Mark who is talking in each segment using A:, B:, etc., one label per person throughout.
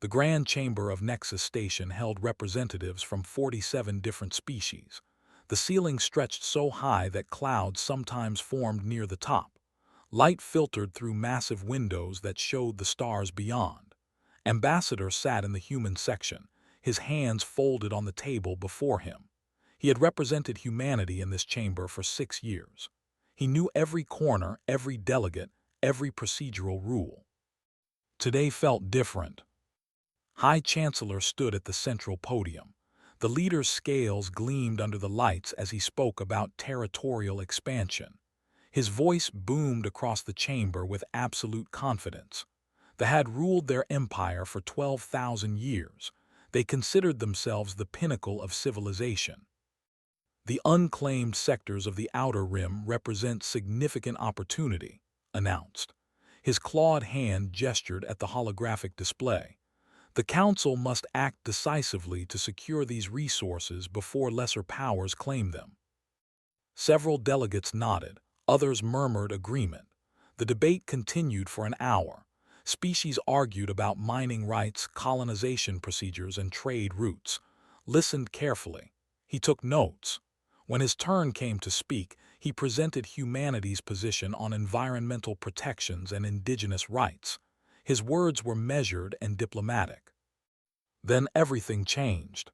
A: The Grand Chamber of Nexus Station held representatives from 47 different species. The ceiling stretched so high that clouds sometimes formed near the top. Light filtered through massive windows that showed the stars beyond. Ambassador sat in the human section, his hands folded on the table before him. He had represented humanity in this chamber for 6 years. He knew every corner, every delegate, every procedural rule. Today felt different. High Chancellor stood at the central podium. The leader's scales gleamed under the lights as he spoke about territorial expansion. His voice boomed across the chamber with absolute confidence. They had ruled their empire for 12,000 years. They considered themselves the pinnacle of civilization. The unclaimed sectors of the Outer Rim represent significant opportunity, announced. His clawed hand gestured at the holographic display. The Council must act decisively to secure these resources before lesser powers claim them. Several delegates nodded, others murmured agreement. The debate continued for an hour. Species argued about mining rights, colonization procedures, and trade routes. Listened carefully. He took notes. When his turn came to speak, he presented humanity's position on environmental protections and indigenous rights. His words were measured and diplomatic. Then everything changed.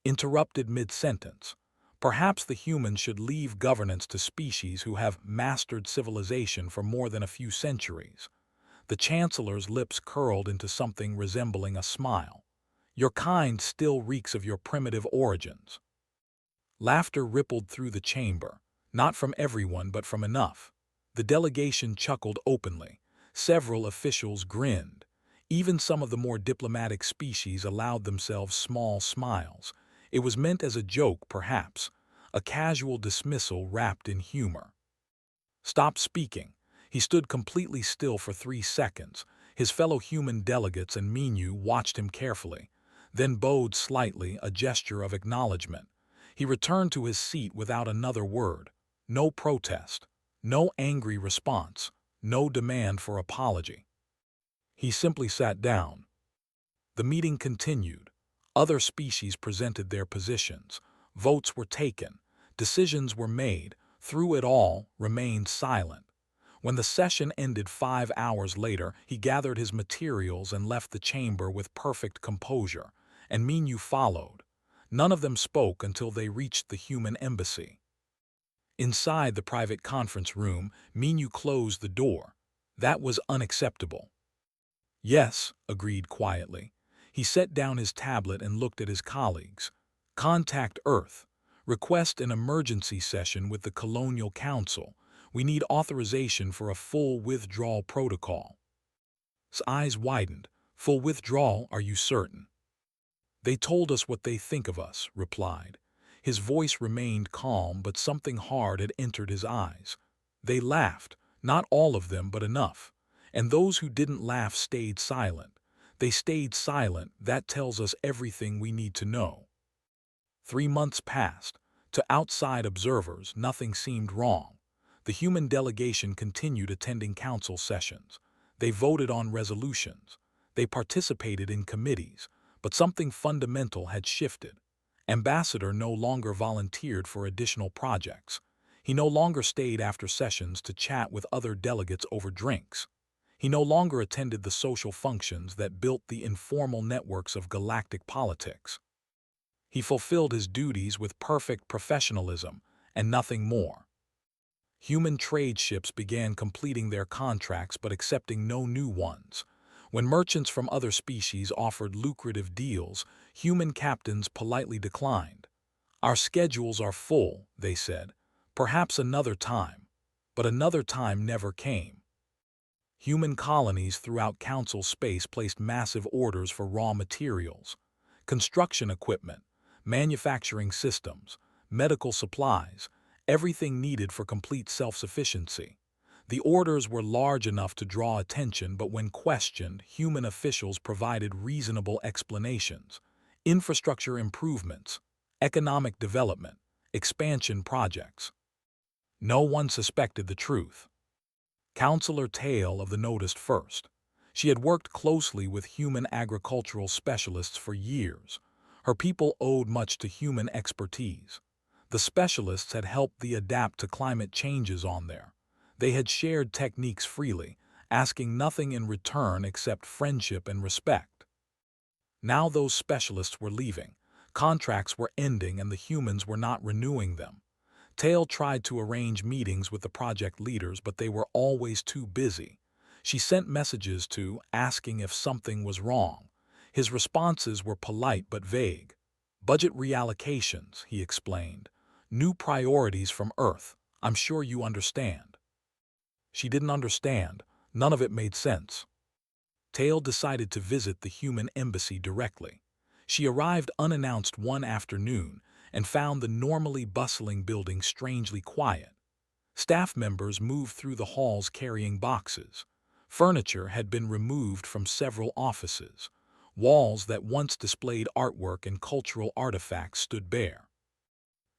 A: Interrupted mid-sentence. Perhaps the humans should leave governance to species who have mastered civilization for more than a few centuries. The Chancellor's lips curled into something resembling a smile. Your kind still reeks of your primitive origins. Laughter rippled through the chamber, not from everyone but from enough. The delegation chuckled openly. Several officials grinned. Even some of the more diplomatic species allowed themselves small smiles. It was meant as a joke, perhaps, a casual dismissal wrapped in humor. Stop speaking. He stood completely still for 3 seconds. His fellow human delegates and Minu watched him carefully, then bowed slightly, a gesture of acknowledgement. He returned to his seat without another word. No protest, no angry response, no demand for apology. He simply sat down. The meeting continued. Other species presented their positions. Votes were taken. Decisions were made. Through it all, remained silent. When the session ended 5 hours later, he gathered his materials and left the chamber with perfect composure, and Minu followed. None of them spoke until they reached the human embassy. Inside the private conference room, Minu closed the door. That was unacceptable. Yes, agreed quietly. He set down his tablet and looked at his colleagues. Contact Earth. Request an emergency session with the Colonial Council. We need authorization for a full withdrawal protocol. His eyes widened. Full withdrawal, are you certain? They told us what they think of us, replied. His voice remained calm, but something hard had entered his eyes. They laughed, not all of them, but enough. And those who didn't laugh stayed silent. They stayed silent. That tells us everything we need to know. 3 months passed. To outside observers, nothing seemed wrong. The human delegation continued attending council sessions. They voted on resolutions. They participated in committees. But something fundamental had shifted. Ambassador no longer volunteered for additional projects. He no longer stayed after sessions to chat with other delegates over drinks. He no longer attended the social functions that built the informal networks of galactic politics. He fulfilled his duties with perfect professionalism and nothing more. Human trade ships began completing their contracts but accepting no new ones. When merchants from other species offered lucrative deals, human captains politely declined. Our schedules are full, they said. Perhaps another time. But another time never came. Human colonies throughout council space placed massive orders for raw materials, construction equipment, manufacturing systems, medical supplies, everything needed for complete self-sufficiency. The orders were large enough to draw attention, but when questioned, human officials provided reasonable explanations. Infrastructure improvements, economic development, expansion projects. No one suspected the truth. Counselor Tail of the noticed first. She had worked closely with human agricultural specialists for years. Her people owed much to human expertise. The specialists had helped them adapt to climate changes on there. They had shared techniques freely, asking nothing in return except friendship and respect. Now those specialists were leaving. Contracts were ending and the humans were not renewing them. Tail tried to arrange meetings with the project leaders, but they were always too busy. She sent messages to, asking if something was wrong. His responses were polite but vague. Budget reallocations, he explained. New priorities from Earth. I'm sure you understand. She didn't understand. None of it made sense. Tail decided to visit the human embassy directly. She arrived unannounced one afternoon and found the normally bustling building strangely quiet. Staff members moved through the halls carrying boxes. Furniture had been removed from several offices. Walls that once displayed artwork and cultural artifacts stood bare.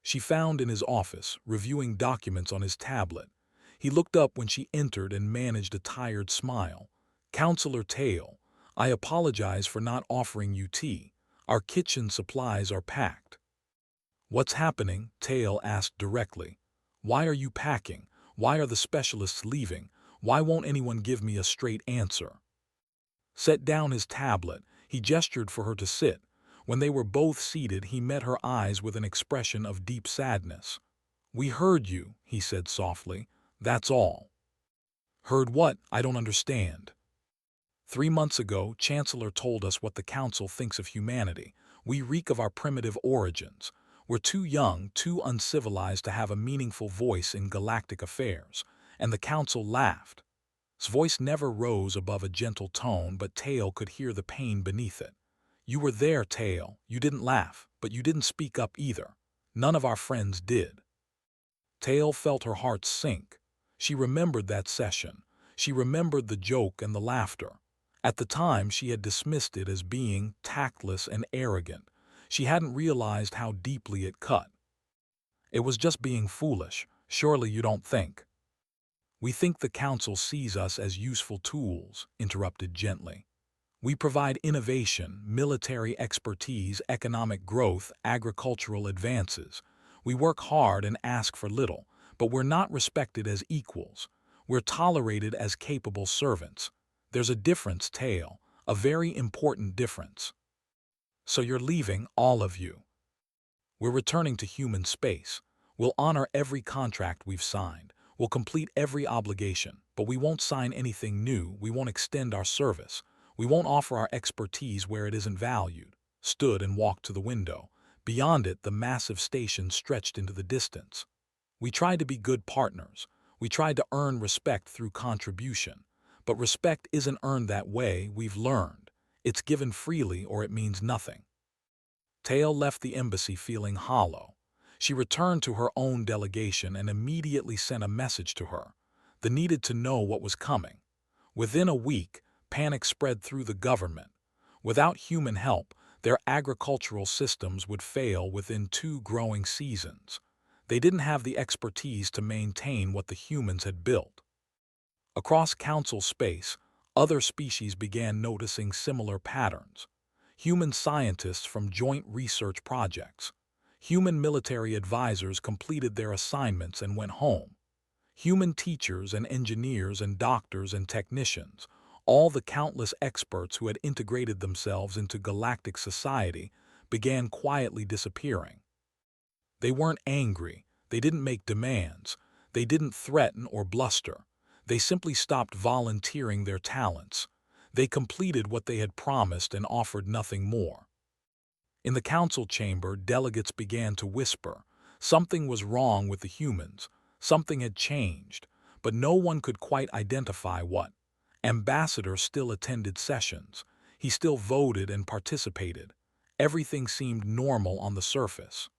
A: She found in his office, reviewing documents on his tablet. He looked up when she entered and managed a tired smile. "Counselor Tail, I apologize for not offering you tea. Our kitchen supplies are packed." "What's happening?" Tail asked directly. "Why are you packing? Why are the specialists leaving? Why won't anyone give me a straight answer?" Set down his tablet, he gestured for her to sit. When they were both seated, he met her eyes with an expression of deep sadness. "We heard you," he said softly. "That's all." "Heard what? I don't understand." 3 months ago, Chancellor told us what the Council thinks of humanity. We reek of our primitive origins. We're too young, too uncivilized to have a meaningful voice in galactic affairs. And the Council laughed. His voice never rose above a gentle tone, but Tail could hear the pain beneath it. "You were there, Tail. You didn't laugh, but you didn't speak up either. None of our friends did." Tail felt her heart sink. She remembered that session. She remembered the joke and the laughter. At the time, she had dismissed it as being tactless and arrogant. She hadn't realized how deeply it cut. "It was just being foolish. Surely you don't think." "We think the Council sees us as useful tools," interrupted gently. "We provide innovation, military expertise, economic growth, agricultural advances. We work hard and ask for little, but we're not respected as equals. We're tolerated as capable servants. There's a difference, Tail, a very important difference." "So you're leaving, all of you?" "We're returning to human space. We'll honor every contract we've signed. We'll complete every obligation, but we won't sign anything new. We won't extend our service. We won't offer our expertise where it isn't valued." Stood and walked to the window. Beyond it, the massive station stretched into the distance. "We tried to be good partners. We tried to earn respect through contribution. But respect isn't earned that way, we've learned. It's given freely or it means nothing." Tail left the embassy feeling hollow. She returned to her own delegation and immediately sent a message to her. They needed to know what was coming. Within a week, panic spread through the government. Without human help, their agricultural systems would fail within 2 growing seasons. They didn't have the expertise to maintain what the humans had built. Across Council space, other species began noticing similar patterns. Human scientists from joint research projects. Human military advisors completed their assignments and went home. Human teachers and engineers and doctors and technicians, all the countless experts who had integrated themselves into galactic society, began quietly disappearing. They weren't angry. They didn't make demands. They didn't threaten or bluster. They simply stopped volunteering their talents. They completed what they had promised and offered nothing more. In the council chamber, delegates began to whisper. Something was wrong with the humans. Something had changed, but no one could quite identify what. Ambassador still attended sessions. He still voted and participated. Everything seemed normal on the surface.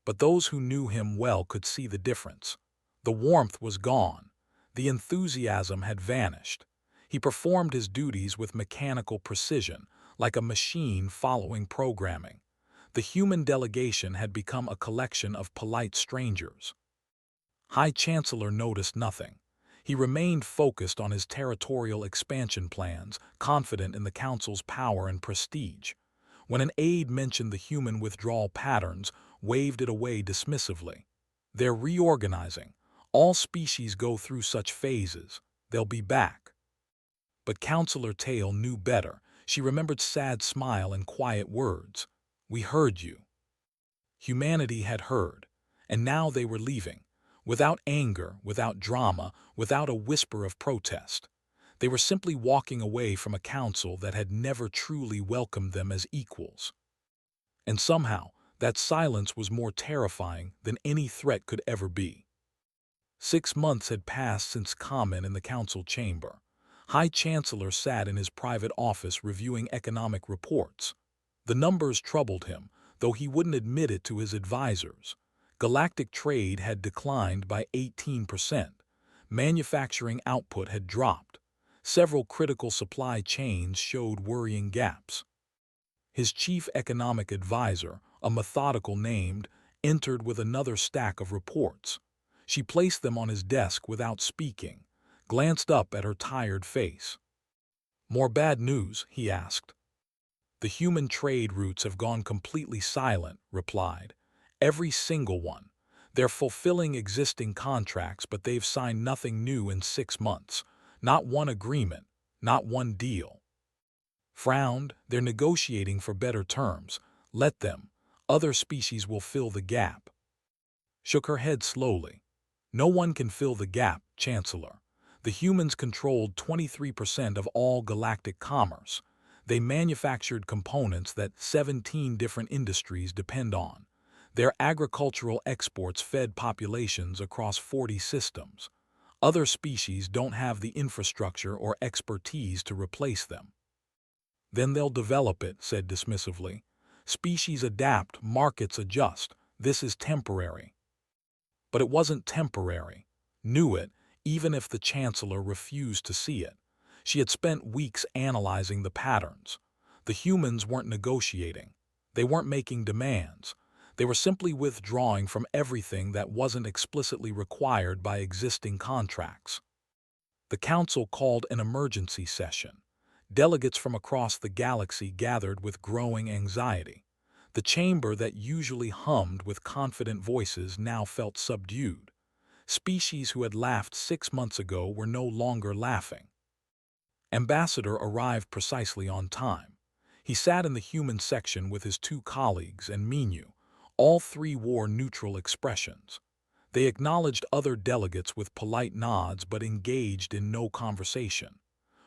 A: But those who knew him well could see the difference. The warmth was gone. The enthusiasm had vanished. He performed his duties with mechanical precision, like a machine following programming. The human delegation had become a collection of polite strangers. High Chancellor noticed nothing. He remained focused on his territorial expansion plans, confident in the Council's power and prestige. When an aide mentioned the human withdrawal patterns, waved it away dismissively. They're reorganizing. All species go through such phases. They'll be back. But Counselor Tail knew better. She remembered sad smile and quiet words. We heard you. Humanity had heard, and now they were leaving. Without anger, without drama, without a whisper of protest. They were simply walking away from a council that had never truly welcomed them as equals. And somehow, that silence was more terrifying than any threat could ever be. 6 months had passed since comment in the council chamber. High Chancellor sat in his private office reviewing economic reports. The numbers troubled him, though he wouldn't admit it to his advisors. Galactic trade had declined by 18%. Manufacturing output had dropped. Several critical supply chains showed worrying gaps. His chief economic advisor, a methodical named, entered with another stack of reports. She placed them on his desk without speaking, glanced up at her tired face. More bad news, he asked. The human trade routes have gone completely silent, replied. Every single one. They're fulfilling existing contracts, but they've signed nothing new in 6 months. Not one agreement, not one deal. Frowned, they're negotiating for better terms. Let them. Other species will fill the gap. Shook her head slowly. No one can fill the gap, Chancellor. The humans controlled 23% of all galactic commerce. They manufactured components that 17 different industries depend on. Their agricultural exports fed populations across 40 systems. Other species don't have the infrastructure or expertise to replace them. Then they'll develop it, said dismissively. Species adapt, markets adjust. This is temporary. But it wasn't temporary. Knew it, even if the Chancellor refused to see it. She had spent weeks analyzing the patterns. The humans weren't negotiating. They weren't making demands. They were simply withdrawing from everything that wasn't explicitly required by existing contracts. The Council called an emergency session. Delegates from across the galaxy gathered with growing anxiety. The chamber that usually hummed with confident voices now felt subdued. Species who had laughed 6 months ago were no longer laughing. Ambassador arrived precisely on time. He sat in the human section with his 2 colleagues and Minu. All 3 wore neutral expressions. They acknowledged other delegates with polite nods but engaged in no conversation.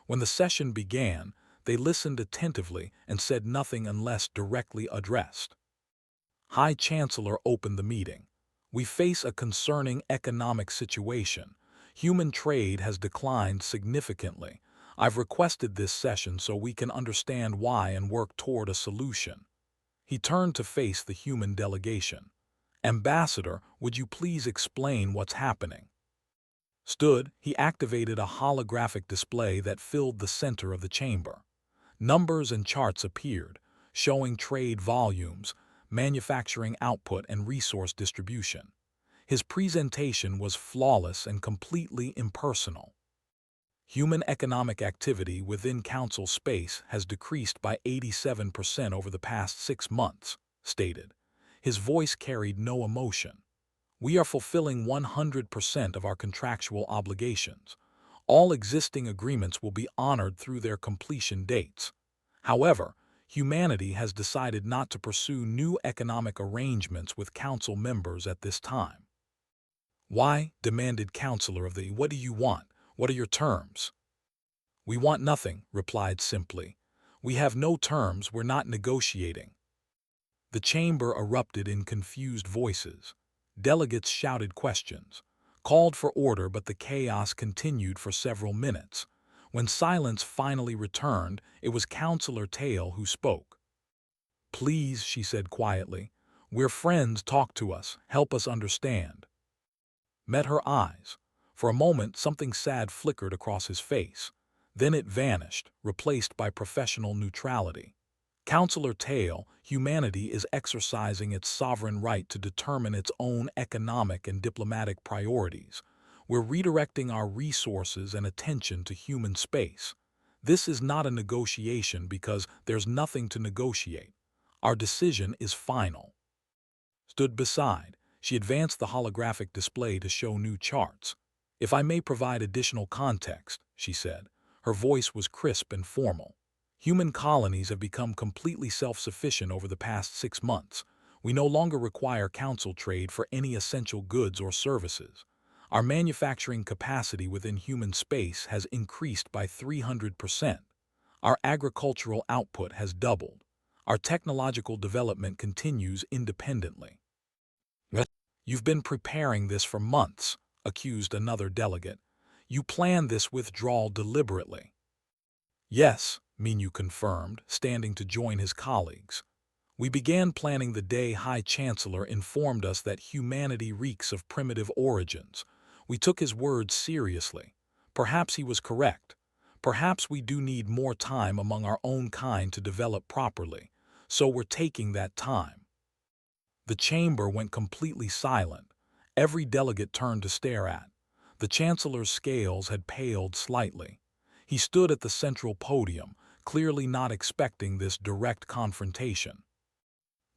A: When the session began, they listened attentively and said nothing unless directly addressed. High Chancellor opened the meeting. We face a concerning economic situation. Human trade has declined significantly. I've requested this session so we can understand why and work toward a solution. He turned to face the human delegation. Ambassador, would you please explain what's happening? Stood, he activated a holographic display that filled the center of the chamber. Numbers and charts appeared, showing trade volumes, manufacturing output, and resource distribution. His presentation was flawless and completely impersonal. Human economic activity within Council space has decreased by 87% over the past 6 months, stated. His voice carried no emotion. We are fulfilling 100% of our contractual obligations. All existing agreements will be honored through their completion dates. However, humanity has decided not to pursue new economic arrangements with Council members at this time. Why? Demanded Counselor of the. What do you want? What are your terms? We want nothing, replied simply. We have no terms, we're not negotiating. The chamber erupted in confused voices. Delegates shouted questions, called for order, but the chaos continued for several minutes. When silence finally returned, it was Counselor Tail who spoke. Please, she said quietly, we're friends, talk to us, help us understand. Met her eyes. For a moment, something sad flickered across his face. Then it vanished, replaced by professional neutrality. Counselor Tail, humanity is exercising its sovereign right to determine its own economic and diplomatic priorities. We're redirecting our resources and attention to human space. This is not a negotiation because there's nothing to negotiate. Our decision is final. Stood beside, she advanced the holographic display to show new charts. If I may provide additional context, she said. Her voice was crisp and formal. Human colonies have become completely self-sufficient over the past 6 months. We no longer require council trade for any essential goods or services. Our manufacturing capacity within human space has increased by 300%. Our agricultural output has doubled. Our technological development continues independently. You've been preparing this for months, accused another delegate. You planned this withdrawal deliberately. Yes, Minyu confirmed, standing to join his colleagues. We began planning the day High Chancellor informed us that humanity reeks of primitive origins. We took his words seriously. Perhaps he was correct. Perhaps we do need more time among our own kind to develop properly. So we're taking that time. The chamber went completely silent. Every delegate turned to stare at. The Chancellor's scales had paled slightly. He stood at the central podium, clearly not expecting this direct confrontation.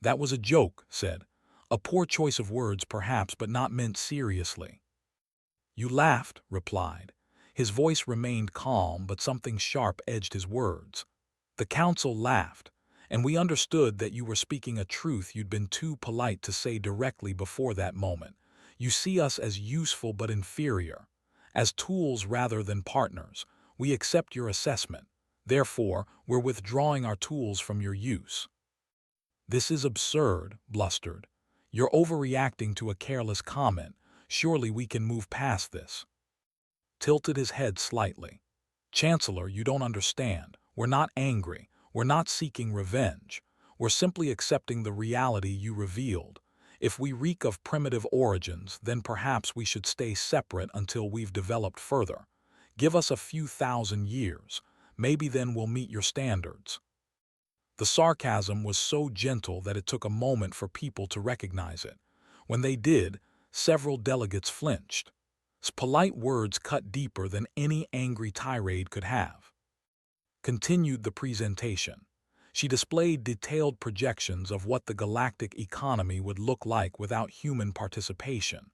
A: That was a joke, said. A poor choice of words perhaps, but not meant seriously. You laughed, replied. His voice remained calm, but something sharp edged his words. The council laughed, and we understood that you were speaking a truth you'd been too polite to say directly before that moment. You see us as useful but inferior, as tools rather than partners. We accept your assessment. Therefore, we're withdrawing our tools from your use. This is absurd, blustered. You're overreacting to a careless comment. Surely we can move past this. Tilted his head slightly. Chancellor, you don't understand. We're not angry. We're not seeking revenge. We're simply accepting the reality you revealed. If we reek of primitive origins, then perhaps we should stay separate until we've developed further. Give us a few thousand years. Maybe then we'll meet your standards. The sarcasm was so gentle that it took a moment for people to recognize it. When they did, several delegates flinched. His polite words cut deeper than any angry tirade could have. Continued the presentation. She displayed detailed projections of what the galactic economy would look like without human participation.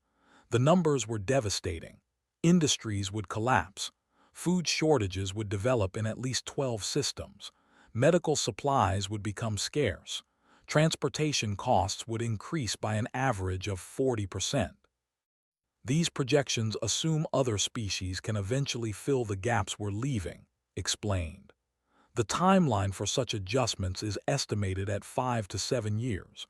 A: The numbers were devastating. Industries would collapse. Food shortages would develop in at least 12 systems. Medical supplies would become scarce. Transportation costs would increase by an average of 40%. These projections assume other species can eventually fill the gaps we're leaving, explained. The timeline for such adjustments is estimated at 5 to 7 years.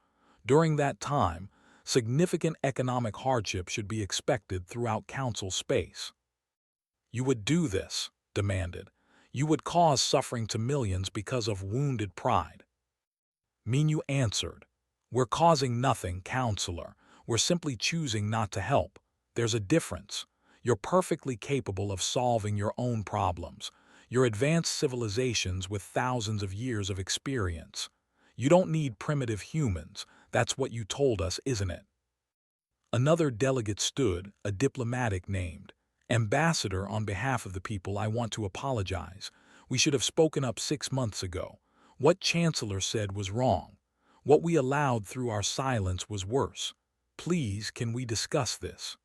A: During that time, significant economic hardship should be expected throughout council space. You would do this, demanded. You would cause suffering to millions because of wounded pride. Minyu answered, We're causing nothing, Counselor. We're simply choosing not to help. There's a difference. You're perfectly capable of solving your own problems. You're advanced civilizations with thousands of years of experience. You don't need primitive humans. That's what you told us, isn't it? Another delegate stood, a diplomatic named. Ambassador, on behalf of the people, I want to apologize. We should have spoken up 6 months ago. What Chancellor said was wrong. What we allowed through our silence was worse. Please, can we discuss this?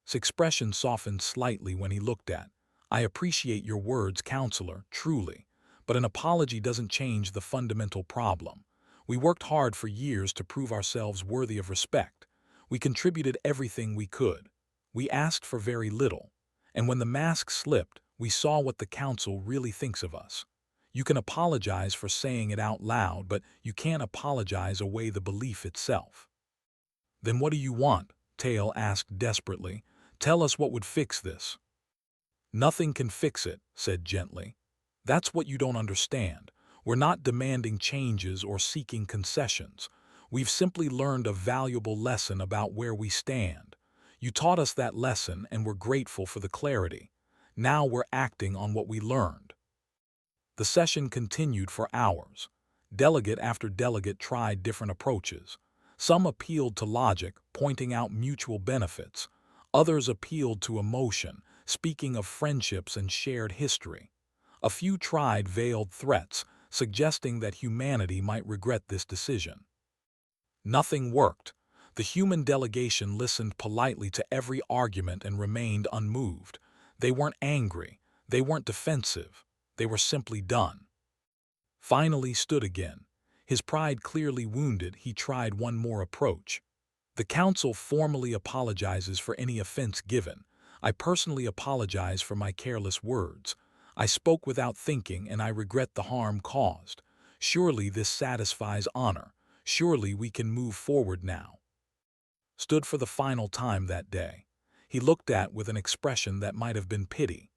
A: His expression softened slightly when he looked at. I appreciate your words, Counselor, truly. But an apology doesn't change the fundamental problem. We worked hard for years to prove ourselves worthy of respect. We contributed everything we could. We asked for very little. And when the mask slipped, we saw what the Council really thinks of us. You can apologize for saying it out loud, but you can't apologize away the belief itself. Then what do you want? Tail asked desperately. Tell us what would fix this. Nothing can fix it, said gently. That's what you don't understand. We're not demanding changes or seeking concessions. We've simply learned a valuable lesson about where we stand. You taught us that lesson and we're grateful for the clarity. Now we're acting on what we learned. The session continued for hours. Delegate after delegate tried different approaches. Some appealed to logic, pointing out mutual benefits. Others appealed to emotion, speaking of friendships and shared history. A few tried veiled threats, suggesting that humanity might regret this decision. Nothing worked. The human delegation listened politely to every argument and remained unmoved. They weren't angry. They weren't defensive. They were simply done. Finally stood again. His pride clearly wounded, he tried one more approach. The council formally apologizes for any offense given. I personally apologize for my careless words. I spoke without thinking and I regret the harm caused. Surely this satisfies honor. Surely we can move forward now. Stood for the final time that day. He looked at with an expression that might have been pity.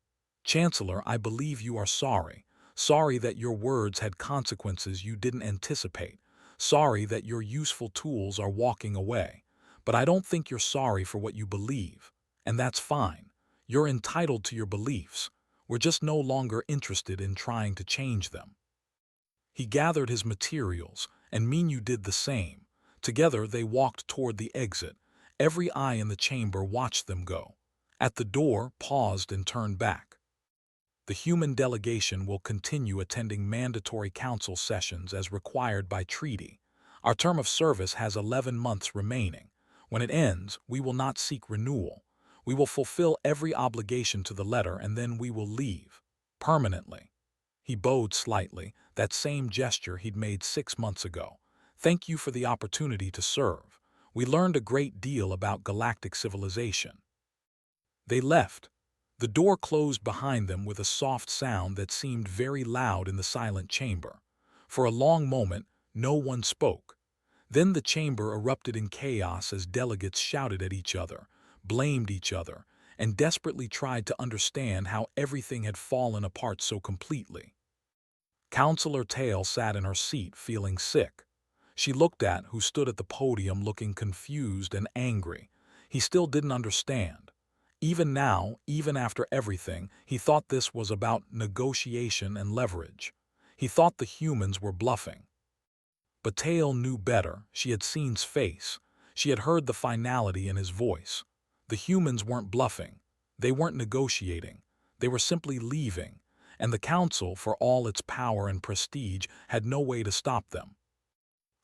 A: Chancellor, I believe you are sorry. Sorry that your words had consequences you didn't anticipate. Sorry that your useful tools are walking away. But I don't think you're sorry for what you believe. And that's fine. You're entitled to your beliefs. We're just no longer interested in trying to change them. He gathered his materials, and Minyu did the same. Together they walked toward the exit. Every eye in the chamber watched them go. At the door, paused and turned back. The human delegation will continue attending mandatory council sessions as required by treaty. Our term of service has 11 months remaining. When it ends, we will not seek renewal. We will fulfill every obligation to the letter and then we will leave. Permanently. He bowed slightly, that same gesture he'd made 6 months ago. Thank you for the opportunity to serve. We learned a great deal about galactic civilization. They left. The door closed behind them with a soft sound that seemed very loud in the silent chamber. For a long moment, no one spoke. Then the chamber erupted in chaos as delegates shouted at each other, blamed each other, and desperately tried to understand how everything had fallen apart so completely. Counselor Tail sat in her seat feeling sick. She looked at who stood at the podium looking confused and angry. He still didn't understand. Even now, even after everything, he thought this was about negotiation and leverage. He thought the humans were bluffing. But Tail knew better. She had seen's face. She had heard the finality in his voice. The humans weren't bluffing. They weren't negotiating. They were simply leaving, and the council, for all its power and prestige, had no way to stop them.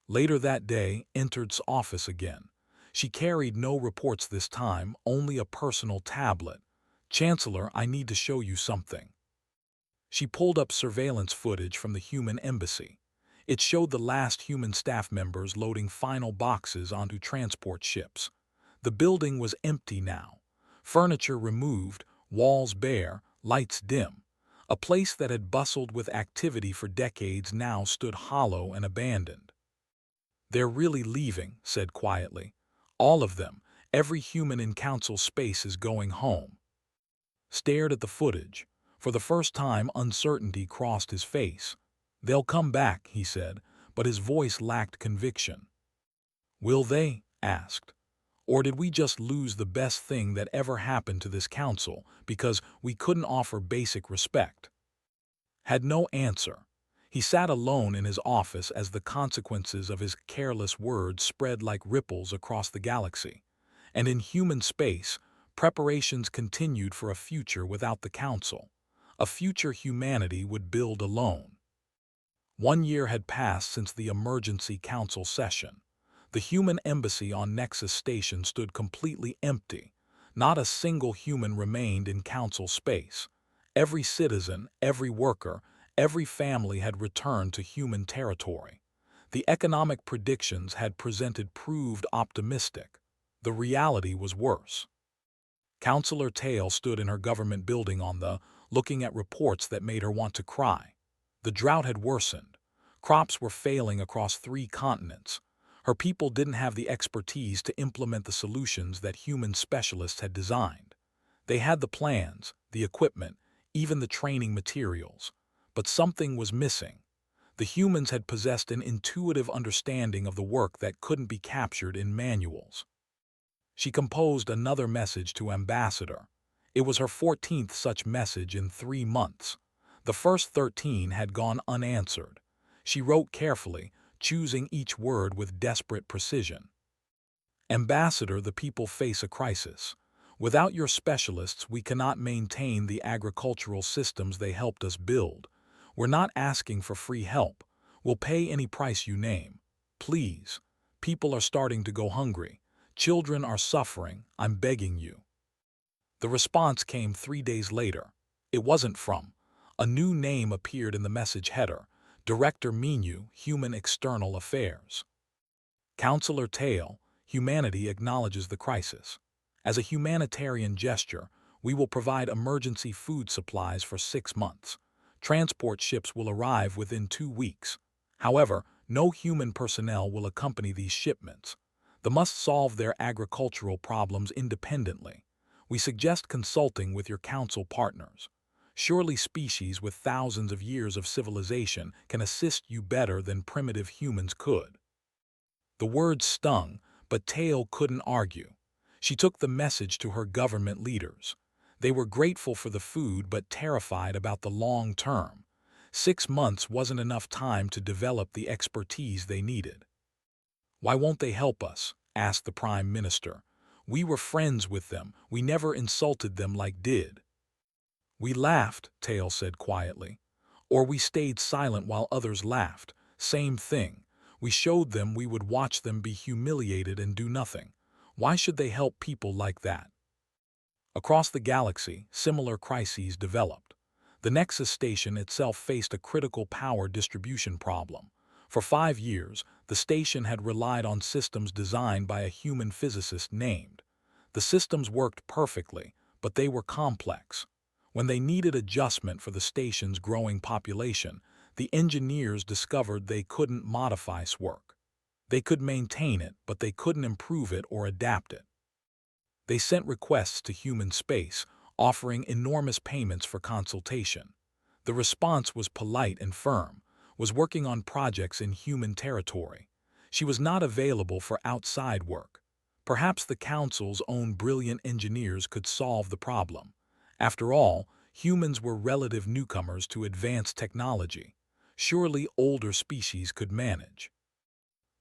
A: Later that day, entered's office again. She carried no reports this time, only a personal tablet. Chancellor, I need to show you something. She pulled up surveillance footage from the human embassy. It showed the last human staff members loading final boxes onto transport ships. The building was empty now. Furniture removed, walls bare, lights dim. A place that had bustled with activity for decades now stood hollow and abandoned. They're really leaving, said quietly. All of them, every human in council space is going home. Stared at the footage. For the first time, uncertainty crossed his face. They'll come back, he said, but his voice lacked conviction. Will they? Asked. Or did we just lose the best thing that ever happened to this council because we couldn't offer basic respect? Had no answer. He sat alone in his office as the consequences of his careless words spread like ripples across the galaxy. And in human space, preparations continued for a future without the council. A future humanity would build alone. 1 year had passed since the emergency council session. The human embassy on Nexus Station stood completely empty. Not a single human remained in council space. Every citizen, every worker, every family had returned to human territory. The economic predictions had presented proved optimistic. The reality was worse. Counselor Tail stood in her government building looking at reports that made her want to cry. The drought had worsened. Crops were failing across 3 continents. Her people didn't have the expertise to implement the solutions that human specialists had designed. They had the plans, the equipment, even the training materials. But something was missing. The humans had possessed an intuitive understanding of the work that couldn't be captured in manuals. She composed another message to Ambassador. It was her 14th such message in 3 months. The first 13 had gone unanswered. She wrote carefully, choosing each word with desperate precision. Ambassador, the people face a crisis. Without your specialists, we cannot maintain the agricultural systems they helped us build. We're not asking for free help. We'll pay any price you name. Please. People are starting to go hungry. Children are suffering. I'm begging you." The response came 3 days later. It wasn't from. A new name appeared in the message header: Director Menu, Human External Affairs. Counselor Tail, humanity acknowledges the crisis. As a humanitarian gesture, we will provide emergency food supplies for 6 months. Transport ships will arrive within 2 weeks. However, no human personnel will accompany these shipments. They must solve their agricultural problems independently. We suggest consulting with your council partners. Surely species with thousands of years of civilization can assist you better than primitive humans could. The words stung, but Tail couldn't argue. She took the message to her government leaders. They were grateful for the food but terrified about the long term. 6 months wasn't enough time to develop the expertise they needed. "Why won't they help us?" asked the Prime Minister. "We were friends with them. We never insulted them like did." "We laughed," Tail said quietly. "Or we stayed silent while others laughed. Same thing. We showed them we would watch them be humiliated and do nothing. Why should they help people like that?" Across the galaxy, similar crises developed. The Nexus station itself faced a critical power distribution problem. For 5 years, the station had relied on systems designed by a human physicist named. The systems worked perfectly, but they were complex. When they needed adjustment for the station's growing population, the engineers discovered they couldn't modify SWORK. They could maintain it, but they couldn't improve it or adapt it. They sent requests to human space, offering enormous payments for consultation. The response was polite and firm, was working on projects in human territory. She was not available for outside work. Perhaps the Council's own brilliant engineers could solve the problem. After all, humans were relative newcomers to advanced technology. Surely older species could manage.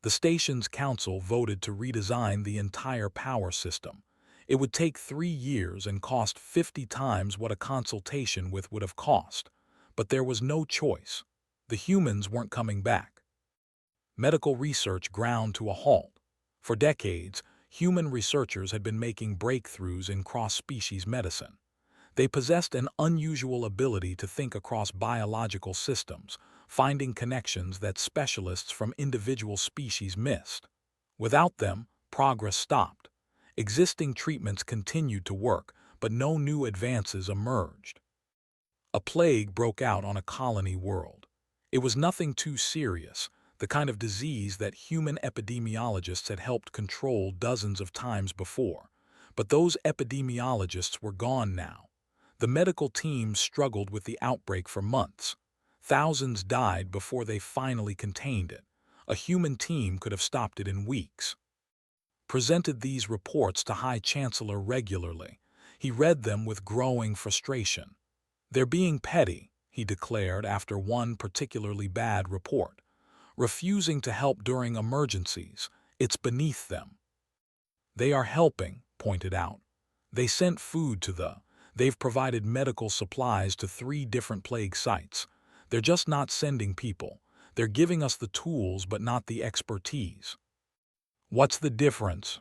A: The station's council voted to redesign the entire power system. It would take 3 years and cost 50 times what a consultation with would have cost. But there was no choice. The humans weren't coming back. Medical research ground to a halt. For decades, human researchers had been making breakthroughs in cross-species medicine. They possessed an unusual ability to think across biological systems, finding connections that specialists from individual species missed. Without them, progress stopped. Existing treatments continued to work, but no new advances emerged. A plague broke out on a colony world. It was nothing too serious, the kind of disease that human epidemiologists had helped control dozens of times before. But those epidemiologists were gone now. The medical team struggled with the outbreak for months. Thousands died before they finally contained it. A human team could have stopped it in weeks. Presented these reports to High Chancellor regularly. He read them with growing frustration. "They're being petty," he declared after one particularly bad report. "Refusing to help during emergencies. It's beneath them." "They are helping," pointed out. "They sent food to They've provided medical supplies to 3 different plague sites. They're just not sending people. They're giving us the tools but not the expertise." "What's the difference?"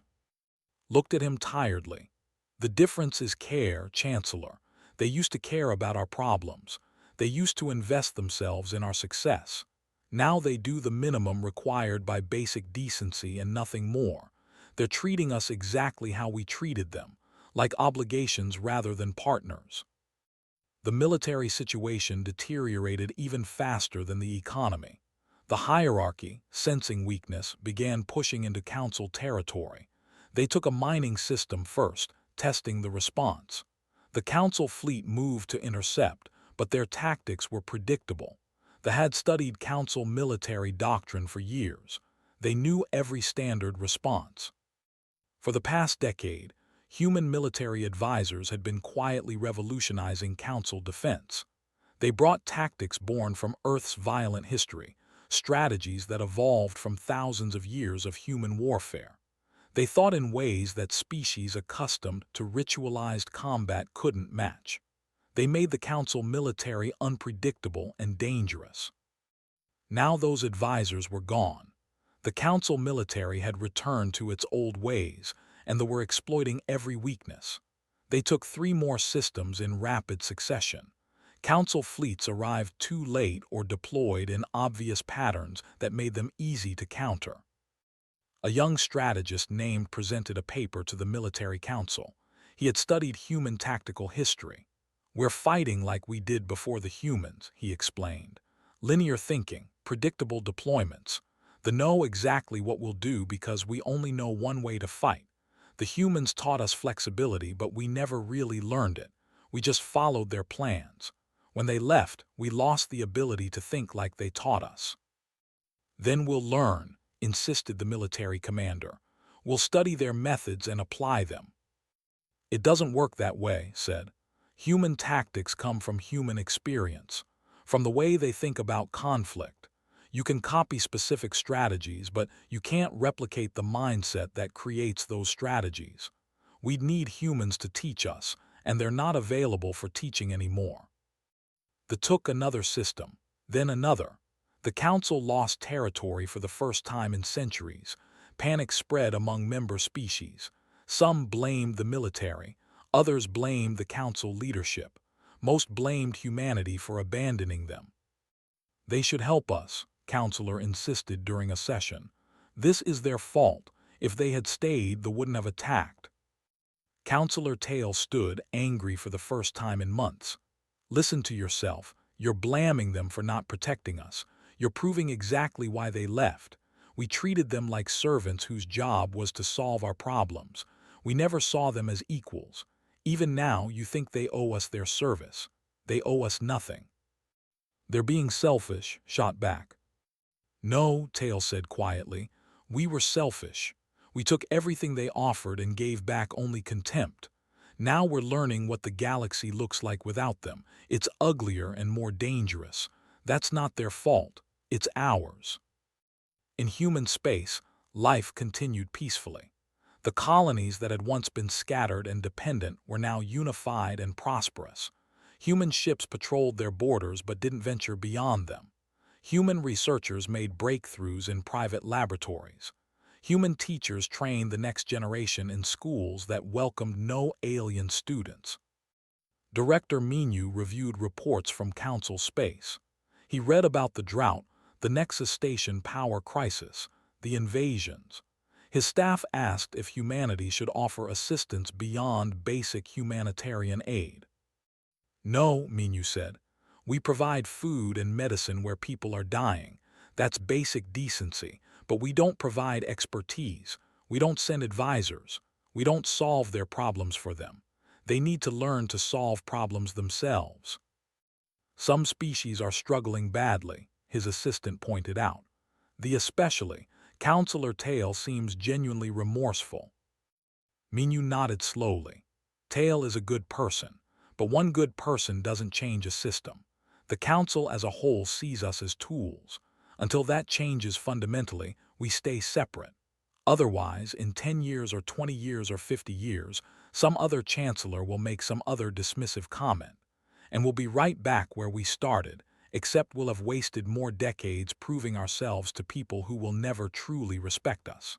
A: Looked at him tiredly. "The difference is care, Chancellor. They used to care about our problems. They used to invest themselves in our success. Now they do the minimum required by basic decency and nothing more. They're treating us exactly how we treated them, like obligations rather than partners." The military situation deteriorated even faster than the economy. The hierarchy, sensing weakness, began pushing into council territory. They took a mining system first, testing the response. The council fleet moved to intercept, but their tactics were predictable. They had studied council military doctrine for years. They knew every standard response. For the past decade, human military advisors had been quietly revolutionizing council defense. They brought tactics born from Earth's violent history, strategies that evolved from thousands of years of human warfare. They thought in ways that species accustomed to ritualized combat couldn't match. They made the Council military unpredictable and dangerous. Now those advisors were gone. The Council military had returned to its old ways, and they were exploiting every weakness. They took 3 more systems in rapid succession. Council fleets arrived too late or deployed in obvious patterns that made them easy to counter. A young strategist named presented a paper to the military council. He had studied human tactical history. "We're fighting like we did before the humans," he explained. "Linear thinking, predictable deployments. They know exactly what we'll do because we only know one way to fight. The humans taught us flexibility, but we never really learned it. We just followed their plans. When they left, we lost the ability to think like they taught us." "Then we'll learn," insisted the military commander. "We'll study their methods and apply them." "It doesn't work that way," said. "Human tactics come from human experience, from the way they think about conflict. You can copy specific strategies, but you can't replicate the mindset that creates those strategies. We'd need humans to teach us, and they're not available for teaching anymore." They took another system, then another. The Council lost territory for the first time in centuries. Panic spread among member species. Some blamed the military, others blamed the Council leadership. Most blamed humanity for abandoning them. "They should help us," Counselor insisted during a session. "This is their fault. If they had stayed, they wouldn't have attacked." Counselor Tail stood, angry for the first time in months. "Listen to yourself. You're blaming them for not protecting us. You're proving exactly why they left. We treated them like servants whose job was to solve our problems. We never saw them as equals. Even now, you think they owe us their service. They owe us nothing." "They're being selfish," shot back. "No," Tail said quietly. "We were selfish. We took everything they offered and gave back only contempt. Now we're learning what the galaxy looks like without them. It's uglier and more dangerous. That's not their fault. It's ours." In human space, life continued peacefully. The colonies that had once been scattered and dependent were now unified and prosperous. Human ships patrolled their borders but didn't venture beyond them. Human researchers made breakthroughs in private laboratories. Human teachers trained the next generation in schools that welcomed no alien students. Director Minu reviewed reports from Council Space. He read about the drought, the Nexus Station power crisis, the invasions. His staff asked if humanity should offer assistance beyond basic humanitarian aid. "No," Minu said. "We provide food and medicine where people are dying. That's basic decency, but we don't provide expertise. We don't send advisors. We don't solve their problems for them. They need to learn to solve problems themselves." "Some species are struggling badly," his assistant pointed out. "The especially, Counselor Tail seems genuinely remorseful." Minu nodded slowly. "Tail is a good person, but one good person doesn't change a system. The Council as a whole sees us as tools. Until that changes fundamentally, we stay separate. Otherwise, in 10 years or 20 years or 50 years, some other chancellor will make some other dismissive comment. And we'll be right back where we started, except we'll have wasted more decades proving ourselves to people who will never truly respect us."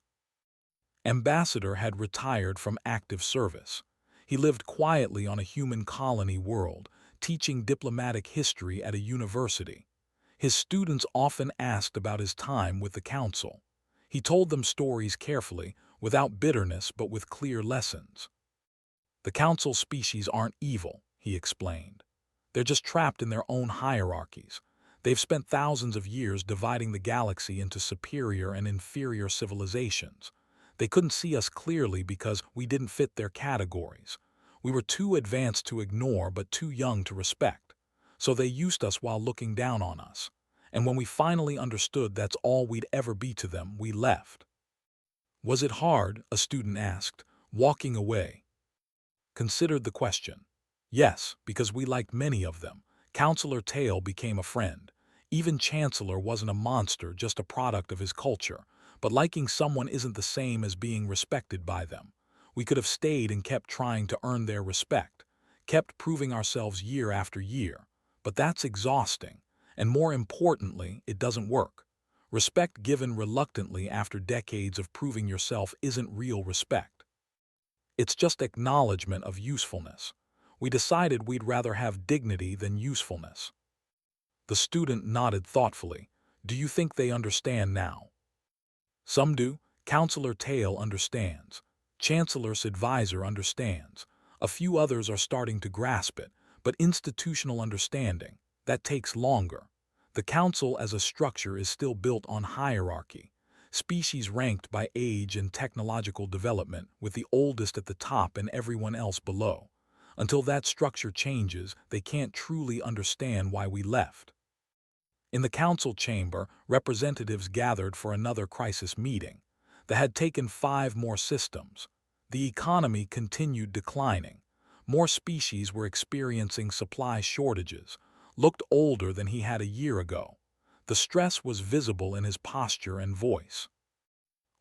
A: Ambassador had retired from active service. He lived quietly on a human colony world, teaching diplomatic history at a university. His students often asked about his time with the Council. He told them stories carefully, without bitterness but with clear lessons. "The Council species aren't evil," he explained. "They're just trapped in their own hierarchies. They've spent thousands of years dividing the galaxy into superior and inferior civilizations. They couldn't see us clearly because we didn't fit their categories. We were too advanced to ignore but too young to respect. So they used us while looking down on us. And when we finally understood that's all we'd ever be to them, we left." "Was it hard?" a student asked, walking away. Considered the question. "Yes, because we liked many of them. Counselor Tail became a friend. Even Chancellor wasn't a monster, just a product of his culture. But liking someone isn't the same as being respected by them. We could have stayed and kept trying to earn their respect, kept proving ourselves year after year. But that's exhausting, and more importantly, it doesn't work. Respect given reluctantly after decades of proving yourself isn't real respect. It's just acknowledgement of usefulness. We decided we'd rather have dignity than usefulness. The student nodded thoughtfully. Do you think they understand now? Some do. Counselor Tail understands. Chancellor's advisor understands. A few others are starting to grasp it, but institutional understanding, that takes longer. The council as a structure is still built on hierarchy. Species ranked by age and technological development, with the oldest at the top and everyone else below. Until that structure changes, they can't truly understand why we left. In the council chamber, representatives gathered for another crisis meeting. That had taken 5 more systems. The economy continued declining. More species were experiencing supply shortages, looked older than he had a year ago. The stress was visible in his posture and voice.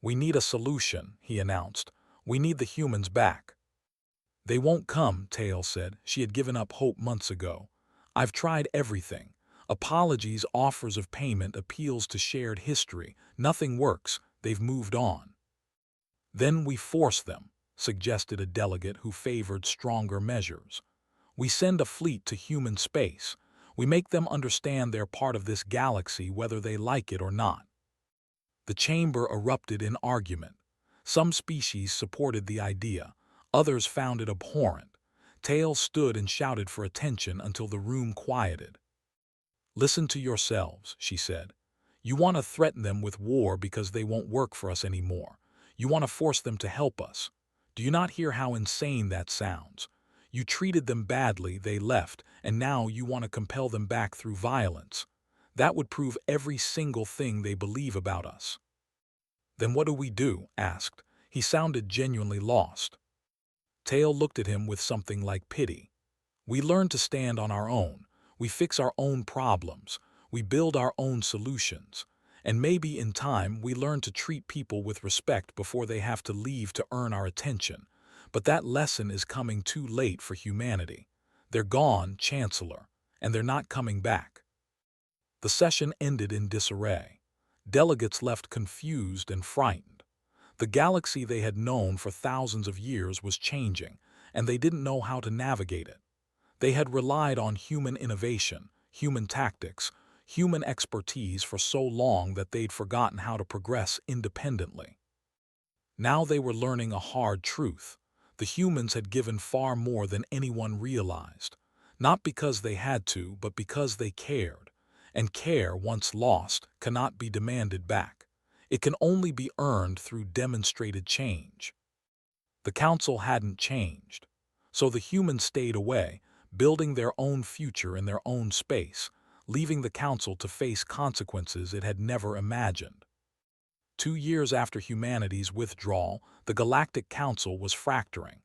A: We need a solution, he announced. We need the humans back. They won't come, Tail said. She had given up hope months ago. I've tried everything. Apologies, offers of payment, appeals to shared history. Nothing works. They've moved on. Then we force them, suggested a delegate who favored stronger measures. We send a fleet to human space. We make them understand they're part of this galaxy whether they like it or not. The chamber erupted in argument. Some species supported the idea. Others found it abhorrent. Tail stood and shouted for attention until the room quieted. Listen to yourselves, she said. You want to threaten them with war because they won't work for us anymore. You want to force them to help us. Do you not hear how insane that sounds? You treated them badly, they left, and now you want to compel them back through violence. That would prove every single thing they believe about us. Then what do we do? Asked. He sounded genuinely lost. Tail looked at him with something like pity. We learn to stand on our own. We fix our own problems. We build our own solutions. And maybe in time we learn to treat people with respect before they have to leave to earn our attention. But that lesson is coming too late for humanity. They're gone, Chancellor, and they're not coming back. The session ended in disarray. Delegates left confused and frightened. The galaxy they had known for thousands of years was changing, and they didn't know how to navigate it. They had relied on human innovation, human tactics, human expertise for so long that they'd forgotten how to progress independently. Now they were learning a hard truth. The humans had given far more than anyone realized, not because they had to, but because they cared. And care, once lost, cannot be demanded back. It can only be earned through demonstrated change. The council hadn't changed, so the humans stayed away, building their own future in their own space, leaving the council to face consequences it had never imagined. 2 years after humanity's withdrawal, the Galactic Council was fracturing.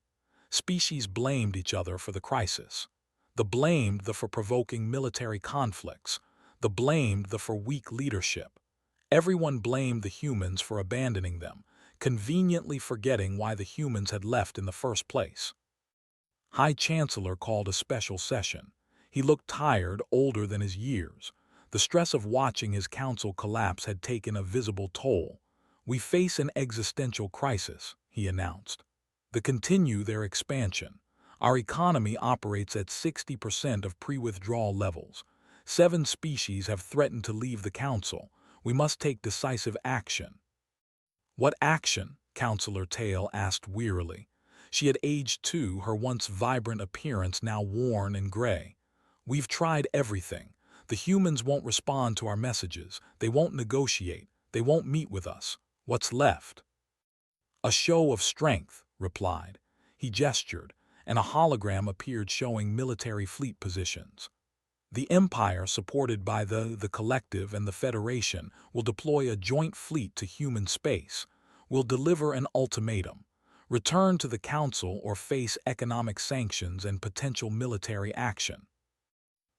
A: Species blamed each other for the crisis. The blamed the for provoking military conflicts. The blamed the for weak leadership. Everyone blamed the humans for abandoning them, conveniently forgetting why the humans had left in the first place. High Chancellor called a special session. He looked tired, older than his years. The stress of watching his council collapse had taken a visible toll. We face an existential crisis, he announced. They continue their expansion. Our economy operates at 60% of pre-withdrawal levels. 7 species have threatened to leave the council. We must take decisive action. What action? Counselor Tail asked wearily. She had aged too, her once vibrant appearance now worn and gray. We've tried everything. The humans won't respond to our messages. They won't negotiate. They won't meet with us. What's left? A show of strength, replied. He gestured, and a hologram appeared showing military fleet positions. The Empire, supported by the Collective and the Federation, will deploy a joint fleet to human space, will deliver an ultimatum. Return to the Council or face economic sanctions and potential military action.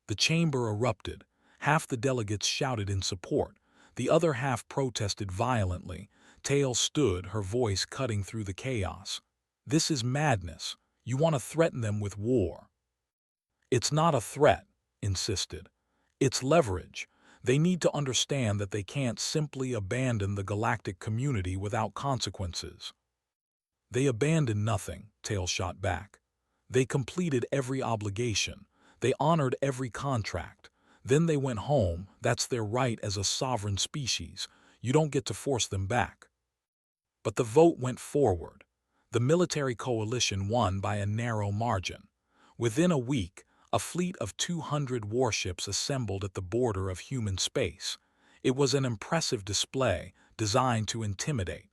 A: The chamber erupted. Half the delegates shouted in support. The other half protested violently. Tail stood, her voice cutting through the chaos. "This is madness. You want to threaten them with war." "It's not a threat," insisted. "It's leverage. They need to understand that they can't simply abandon the galactic community without consequences." "They abandoned nothing," Tail shot back. "They completed every obligation. They honored every contract. Then they went home. That's their right as a sovereign species. You don't get to force them back." But the vote went forward. The military coalition won by a narrow margin. Within a week, a fleet of 200 warships assembled at the border of human space. It was an impressive display designed to intimidate.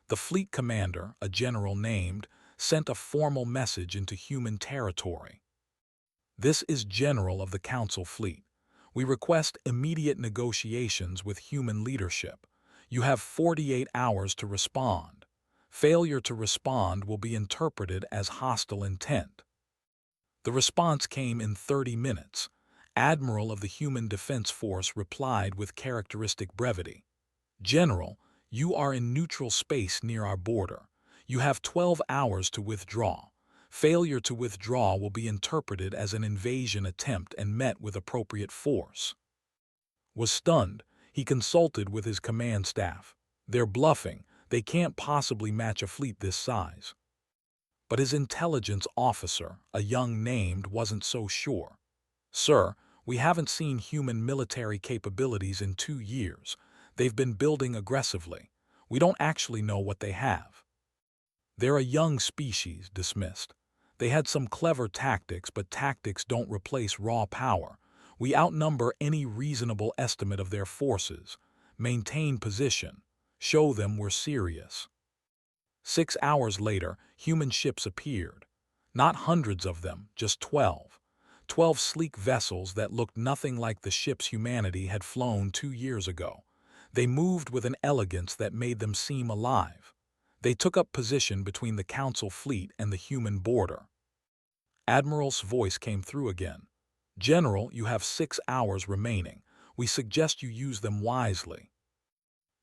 A: The fleet commander, a general named, sent a formal message into human territory. "This is General of the Council Fleet. We request immediate negotiations with human leadership. You have 48 hours to respond. Failure to respond will be interpreted as hostile intent." The response came in 30 minutes. Admiral of the Human Defense Force replied with characteristic brevity. "General, you are in neutral space near our border. You have 12 hours to withdraw. Failure to withdraw will be interpreted as an invasion attempt and met with appropriate force." Was stunned. He consulted with his command staff. "They're bluffing. They can't possibly match a fleet this size." But his intelligence officer, a young named, wasn't so sure. "Sir, we haven't seen human military capabilities in 2 years. They've been building aggressively. We don't actually know what they have." "They're a young species," dismissed. "They had some clever tactics, but tactics don't replace raw power. We outnumber any reasonable estimate of their forces. Maintain position. Show them we're serious." 6 hours later, human ships appeared. Not hundreds of them, just 12. 12 sleek vessels that looked nothing like the ships humanity had flown 2 years ago. They moved with an elegance that made them seem alive. They took up position between the Council fleet and the human border. Admiral's voice came through again. "General, you have 6 hours remaining. We suggest you use them wisely."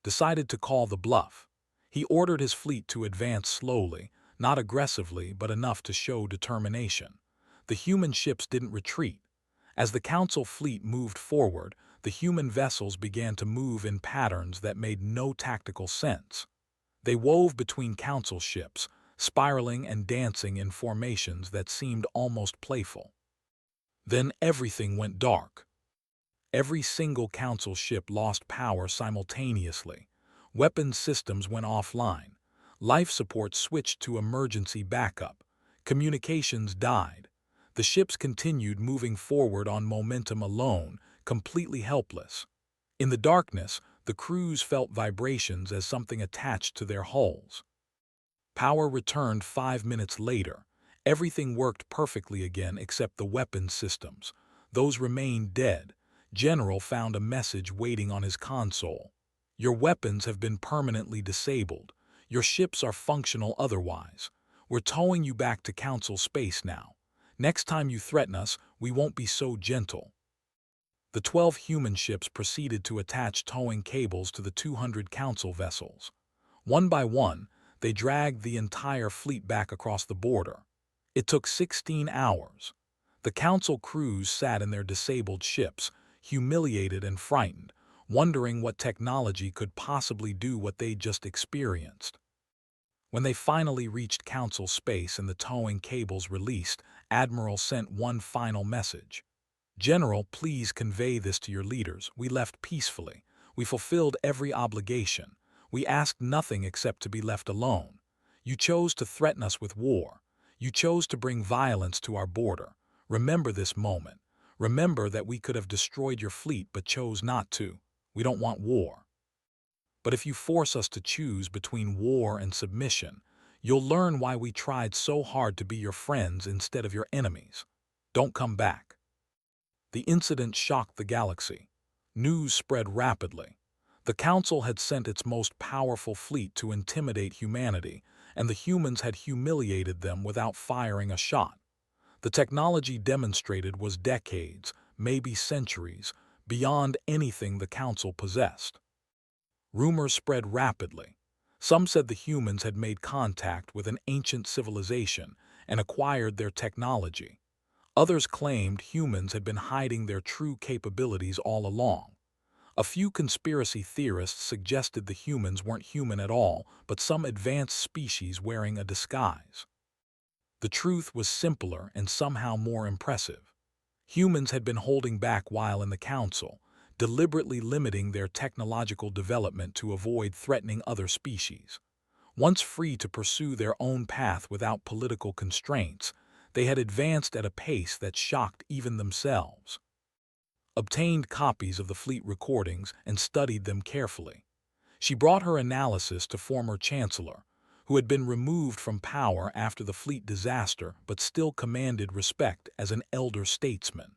A: Decided to call the bluff. He ordered his fleet to advance slowly, not aggressively but enough to show determination. The human ships didn't retreat. As the Council fleet moved forward, the human vessels began to move in patterns that made no tactical sense. They wove between Council ships, spiraling and dancing in formations that seemed almost playful. Then everything went dark. Every single Council ship lost power simultaneously. Weapons systems went offline. Life support switched to emergency backup. Communications died. The ships continued moving forward on momentum alone, completely helpless. In the darkness, the crews felt vibrations as something attached to their hulls. Power returned 5 minutes later. Everything worked perfectly again except the weapons systems. Those remained dead. General found a message waiting on his console. "Your weapons have been permanently disabled. Your ships are functional otherwise. We're towing you back to Council space now. Next time you threaten us, we won't be so gentle." The 12 human ships proceeded to attach towing cables to the 200 Council vessels. One by one, they dragged the entire fleet back across the border. It took 16 hours. The Council crews sat in their disabled ships, humiliated and frightened, wondering what technology could possibly do what they'd just experienced. When they finally reached Council space and the towing cables released, Admiral sent one final message. "General, please convey this to your leaders. We left peacefully. We fulfilled every obligation. We asked nothing except to be left alone. You chose to threaten us with war. You chose to bring violence to our border. Remember this moment. Remember that we could have destroyed your fleet but chose not to. We don't want war. But if you force us to choose between war and submission, you'll learn why we tried so hard to be your friends instead of your enemies. Don't come back." The incident shocked the galaxy. News spread rapidly. The Council had sent its most powerful fleet to intimidate humanity, and the humans had humiliated them without firing a shot. The technology demonstrated was decades, maybe centuries, beyond anything the Council possessed. Rumors spread rapidly. Some said the humans had made contact with an ancient civilization and acquired their technology. Others claimed humans had been hiding their true capabilities all along. A few conspiracy theorists suggested the humans weren't human at all, but some advanced species wearing a disguise. The truth was simpler and somehow more impressive. Humans had been holding back while in the council, deliberately limiting their technological development to avoid threatening other species. Once free to pursue their own path without political constraints, they had advanced at a pace that shocked even themselves. Obtained copies of the fleet recordings and studied them carefully. She brought her analysis to former Chancellor, who had been removed from power after the fleet disaster but still commanded respect as an elder statesman.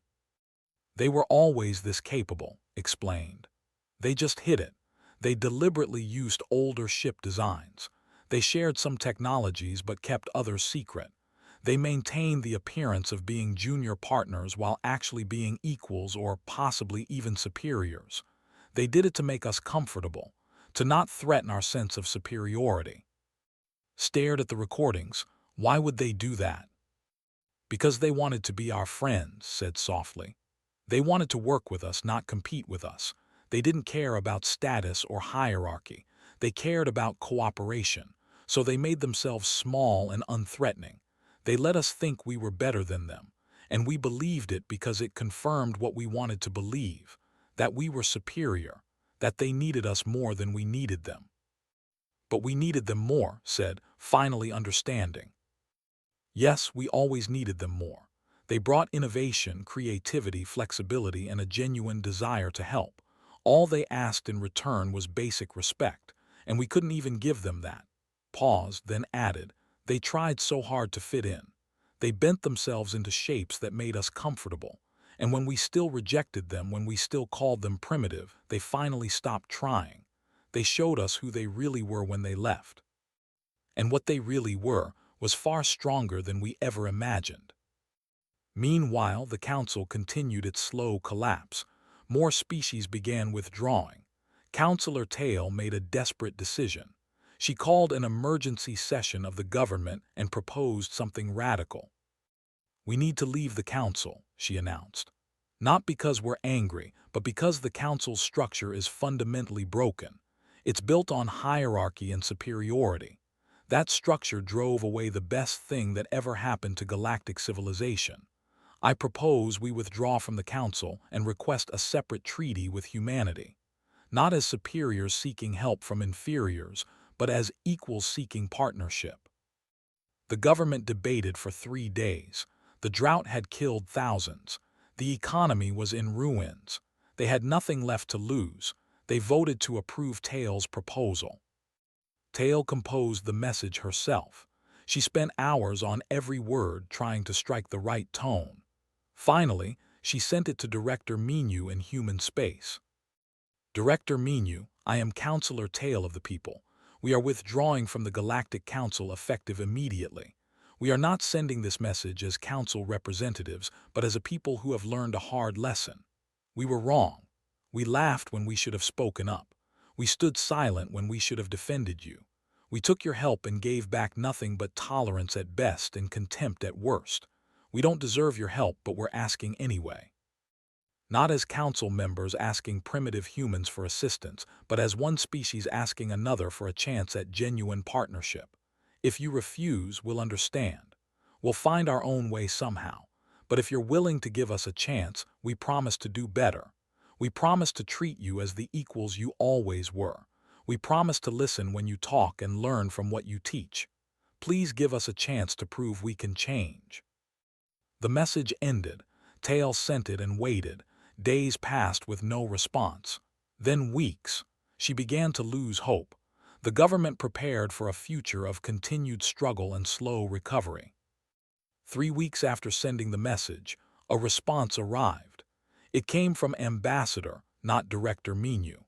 A: They were always this capable, explained. They just hid it. They deliberately used older ship designs. They shared some technologies but kept others secret. They maintained the appearance of being junior partners while actually being equals or possibly even superiors. They did it to make us comfortable, to not threaten our sense of superiority. Stared at the recordings. Why would they do that? Because they wanted to be our friends, said softly. They wanted to work with us, not compete with us. They didn't care about status or hierarchy. They cared about cooperation. So they made themselves small and unthreatening. They let us think we were better than them, and we believed it because it confirmed what we wanted to believe, that we were superior, that they needed us more than we needed them. But we needed them more, said, finally understanding. Yes, we always needed them more. They brought innovation, creativity, flexibility, and a genuine desire to help. All they asked in return was basic respect, and we couldn't even give them that. Paused, then added, they tried so hard to fit in. They bent themselves into shapes that made us comfortable. And when we still rejected them, when we still called them primitive, they finally stopped trying. They showed us who they really were when they left. And what they really were was far stronger than we ever imagined. Meanwhile, the council continued its slow collapse. More species began withdrawing. Councillor Tail made a desperate decision. She called an emergency session of the government and proposed something radical. We need to leave the council, she announced. Not because we're angry, but because the council's structure is fundamentally broken. It's built on hierarchy and superiority. That structure drove away the best thing that ever happened to galactic civilization. I propose we withdraw from the council and request a separate treaty with humanity. Not as superiors seeking help from inferiors, but as equals seeking partnership. The government debated for 3 days. The drought had killed thousands. The economy was in ruins. They had nothing left to lose. They voted to approve Tail's proposal. Tail composed the message herself. She spent hours on every word trying to strike the right tone. Finally, she sent it to Director Minu in human space. Director Minu, I am Councillor Tail of the people. We are withdrawing from the Galactic Council effective immediately. We are not sending this message as council representatives, but as a people who have learned a hard lesson. We were wrong. We laughed when we should have spoken up. We stood silent when we should have defended you. We took your help and gave back nothing but tolerance at best and contempt at worst. We don't deserve your help, but we're asking anyway. Not as council members asking primitive humans for assistance, but as one species asking another for a chance at genuine partnership. If you refuse, we'll understand. We'll find our own way somehow. But if you're willing to give us a chance, we promise to do better. We promise to treat you as the equals you always were. We promise to listen when you talk and learn from what you teach. Please give us a chance to prove we can change. The message ended. Tail sent it and waited. Days passed with no response. Then weeks. She began to lose hope. The government prepared for a future of continued struggle and slow recovery. 3 weeks after sending the message, a response arrived. It came from Ambassador, not Director Minu.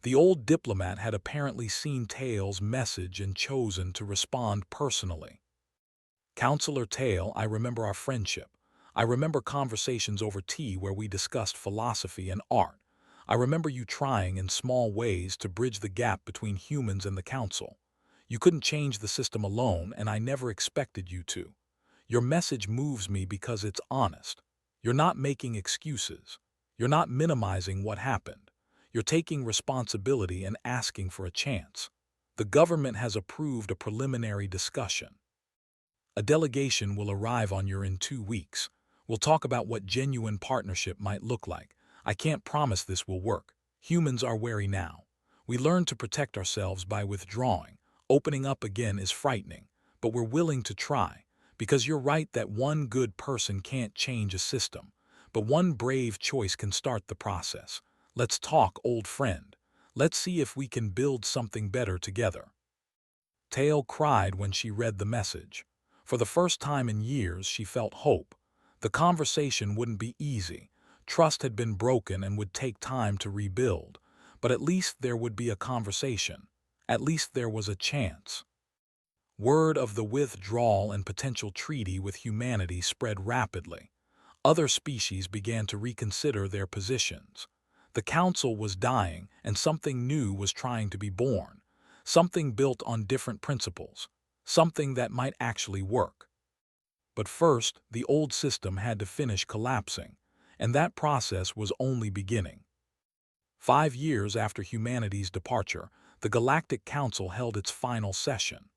A: The old diplomat had apparently seen Tail's message and chosen to respond personally. Councillor Tail, I remember our friendship. I remember conversations over tea where we discussed philosophy and art. I remember you trying in small ways to bridge the gap between humans and the Council. You couldn't change the system alone, and I never expected you to. Your message moves me because it's honest. You're not making excuses. You're not minimizing what happened. You're taking responsibility and asking for a chance. The government has approved a preliminary discussion. A delegation will arrive on you in 2 weeks. We'll talk about what genuine partnership might look like. I can't promise this will work. Humans are wary now. We learn to protect ourselves by withdrawing. Opening up again is frightening, but we're willing to try. Because you're right that one good person can't change a system, but one brave choice can start the process. Let's talk, old friend. Let's see if we can build something better together. Tail cried when she read the message. For the first time in years, she felt hope. The conversation wouldn't be easy. Trust had been broken and would take time to rebuild. But at least there would be a conversation. At least there was a chance. Word of the withdrawal and potential treaty with humanity spread rapidly. Other species began to reconsider their positions. The Council was dying, and something new was trying to be born. Something built on different principles. Something that might actually work. But first, the old system had to finish collapsing, and that process was only beginning. 5 years after humanity's departure, the Galactic Council held its final session.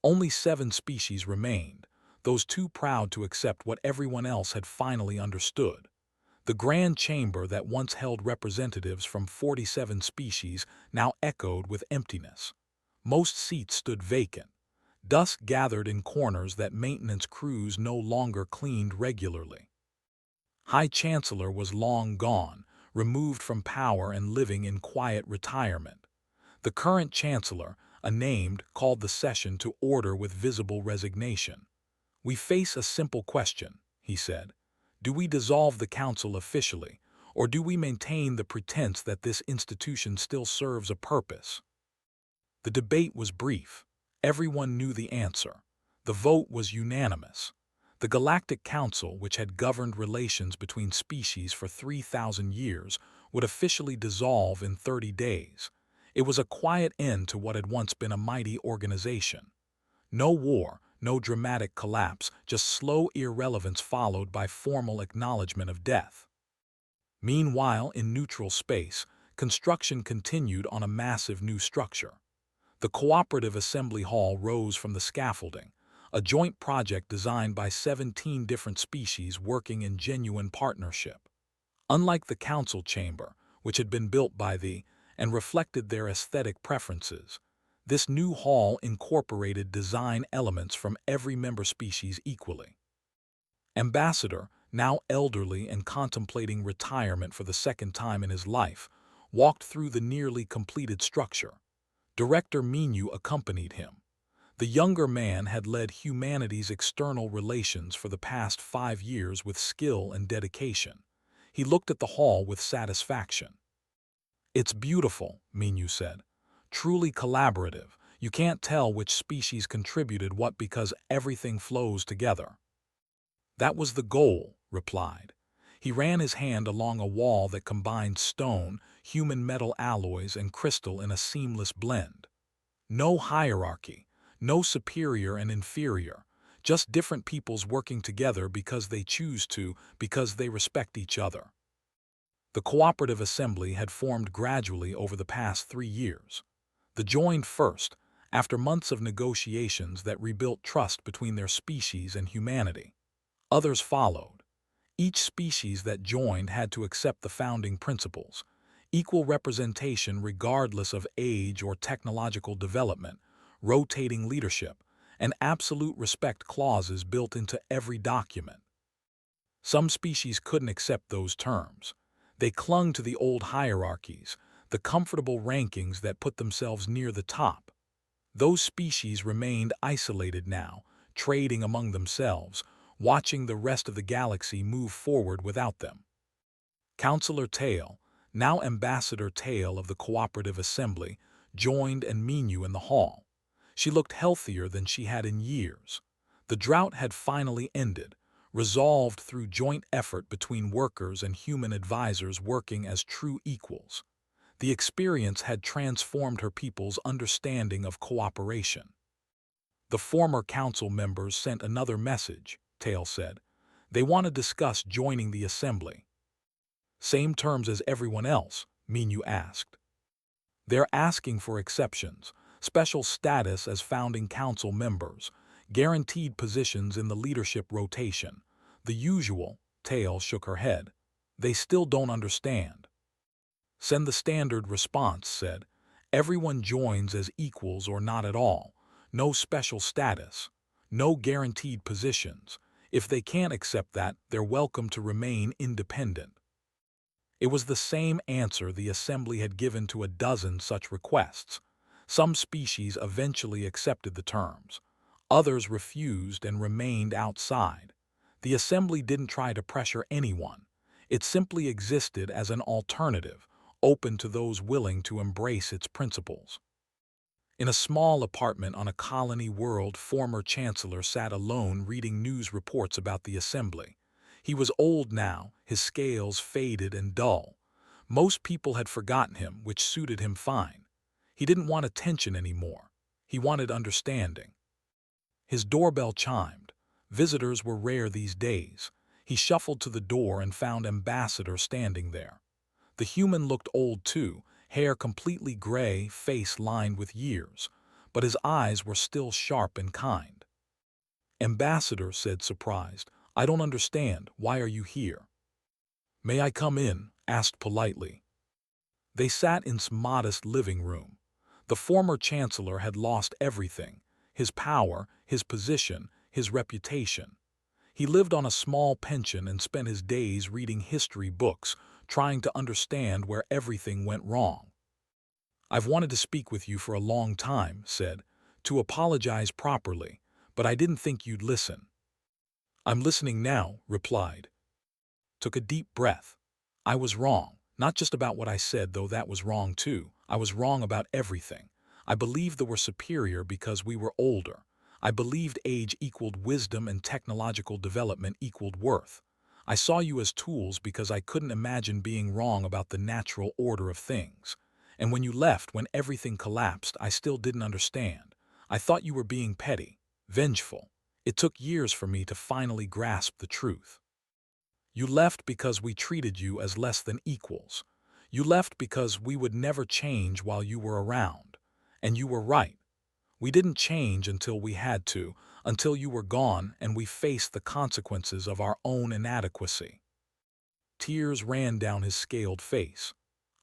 A: Only 7 species remained, those too proud to accept what everyone else had finally understood. The Grand Chamber that once held representatives from 47 species now echoed with emptiness. Most seats stood vacant. Dust gathered in corners that maintenance crews no longer cleaned regularly. High Chancellor was long gone, removed from power and living in quiet retirement. The current Chancellor, unnamed, called the session to order with visible resignation. "We face a simple question," he said. "Do we dissolve the Council officially, or do we maintain the pretense that this institution still serves a purpose?" The debate was brief. Everyone knew the answer. The vote was unanimous. The Galactic Council, which had governed relations between species for 3,000 years, would officially dissolve in 30 days. It was a quiet end to what had once been a mighty organization. No war, no dramatic collapse, just slow irrelevance followed by formal acknowledgement of death. Meanwhile, in neutral space, construction continued on a massive new structure. The Cooperative Assembly Hall rose from the scaffolding, a joint project designed by 17 different species working in genuine partnership. Unlike the Council Chamber, which had been built by and reflected their aesthetic preferences, this new hall incorporated design elements from every member species equally. Ambassador, now elderly and contemplating retirement for the second time in his life, walked through the nearly completed structure. Director Minu accompanied him. The younger man had led humanity's external relations for the past 5 years with skill and dedication. He looked at the hall with satisfaction. "It's beautiful," Minu said. "Truly collaborative. You can't tell which species contributed what because everything flows together." "That was the goal," replied. He ran his hand along a wall that combined stone, human metal alloys, and crystal in a seamless blend. No hierarchy, no superior and inferior, just different peoples working together because they choose to, because they respect each other. The Cooperative Assembly had formed gradually over the past 3 years. The joined first, after months of negotiations that rebuilt trust between their species and humanity. Others followed. Each species that joined had to accept the founding principles: equal representation regardless of age or technological development, rotating leadership, and absolute respect clauses built into every document. Some species couldn't accept those terms. They clung to the old hierarchies, the comfortable rankings that put themselves near the top. Those species remained isolated now, trading among themselves, watching the rest of the galaxy move forward without them. Councillor Tail, now Ambassador Tail of the Cooperative Assembly, joined and Minu in the hall. She looked healthier than she had in years. The drought had finally ended. resolved through joint effort between workers and human advisors working as true equals. The experience had transformed her people's understanding of cooperation. The former council members sent another message, Tail said. They want to discuss joining the assembly. Same terms as everyone else, Minyu asked. They're asking for exceptions, special status as founding council members, guaranteed positions in the leadership rotation. The usual, Tail shook her head. They still don't understand. Send the standard response, said. Everyone joins as equals or not at all. No special status. No guaranteed positions. If they can't accept that, they're welcome to remain independent. It was the same answer the assembly had given to a dozen such requests. Some species eventually accepted the terms. Others refused and remained outside. The assembly didn't try to pressure anyone. It simply existed as an alternative, open to those willing to embrace its principles. In a small apartment on a colony world, former chancellor sat alone reading news reports about the assembly. He was old now, his scales faded and dull. Most people had forgotten him, which suited him fine. He didn't want attention anymore. He wanted understanding. His doorbell chimed. Visitors were rare these days. He shuffled to the door and found Ambassador standing there. The human looked old too, hair completely gray, face lined with years, but his eyes were still sharp and kind. Ambassador said, surprised, I don't understand. Why are you here? May I come in? Asked politely. They sat in a modest living room. The former chancellor had lost everything, his power, his position, his reputation. He lived on a small pension and spent his days reading history books, trying to understand where everything went wrong. I've wanted to speak with you for a long time, said, to apologize properly, but I didn't think you'd listen. I'm listening now, replied. Took a deep breath. I was wrong, not just about what I said, though that was wrong too. I was wrong about everything. I believed that we're superior because we were older. I believed age equaled wisdom and technological development equaled worth. I saw you as tools because I couldn't imagine being wrong about the natural order of things. And when you left, when everything collapsed, I still didn't understand. I thought you were being petty, vengeful. It took years for me to finally grasp the truth. You left because we treated you as less than equals. You left because we would never change while you were around. And you were right. We didn't change until we had to, until you were gone and we faced the consequences of our own inadequacy. Tears ran down his scaled face.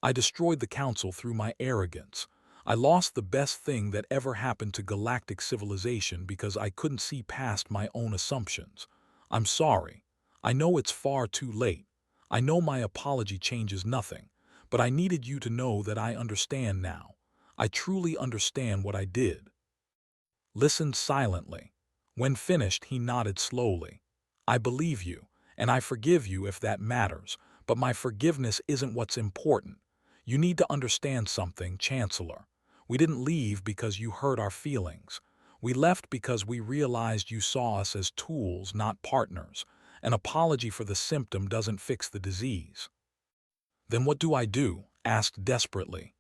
A: I destroyed the council through my arrogance. I lost the best thing that ever happened to galactic civilization because I couldn't see past my own assumptions. I'm sorry. I know it's far too late. I know my apology changes nothing, but I needed you to know that I understand now. I truly understand what I did. Listened silently. When finished, he nodded slowly. I believe you, and I forgive you if that matters, but my forgiveness isn't what's important. You need to understand something, Chancellor. We didn't leave because you hurt our feelings. We left because we realized you saw us as tools, not partners. An apology for the symptom doesn't fix the disease. Then what do I do? Asked desperately.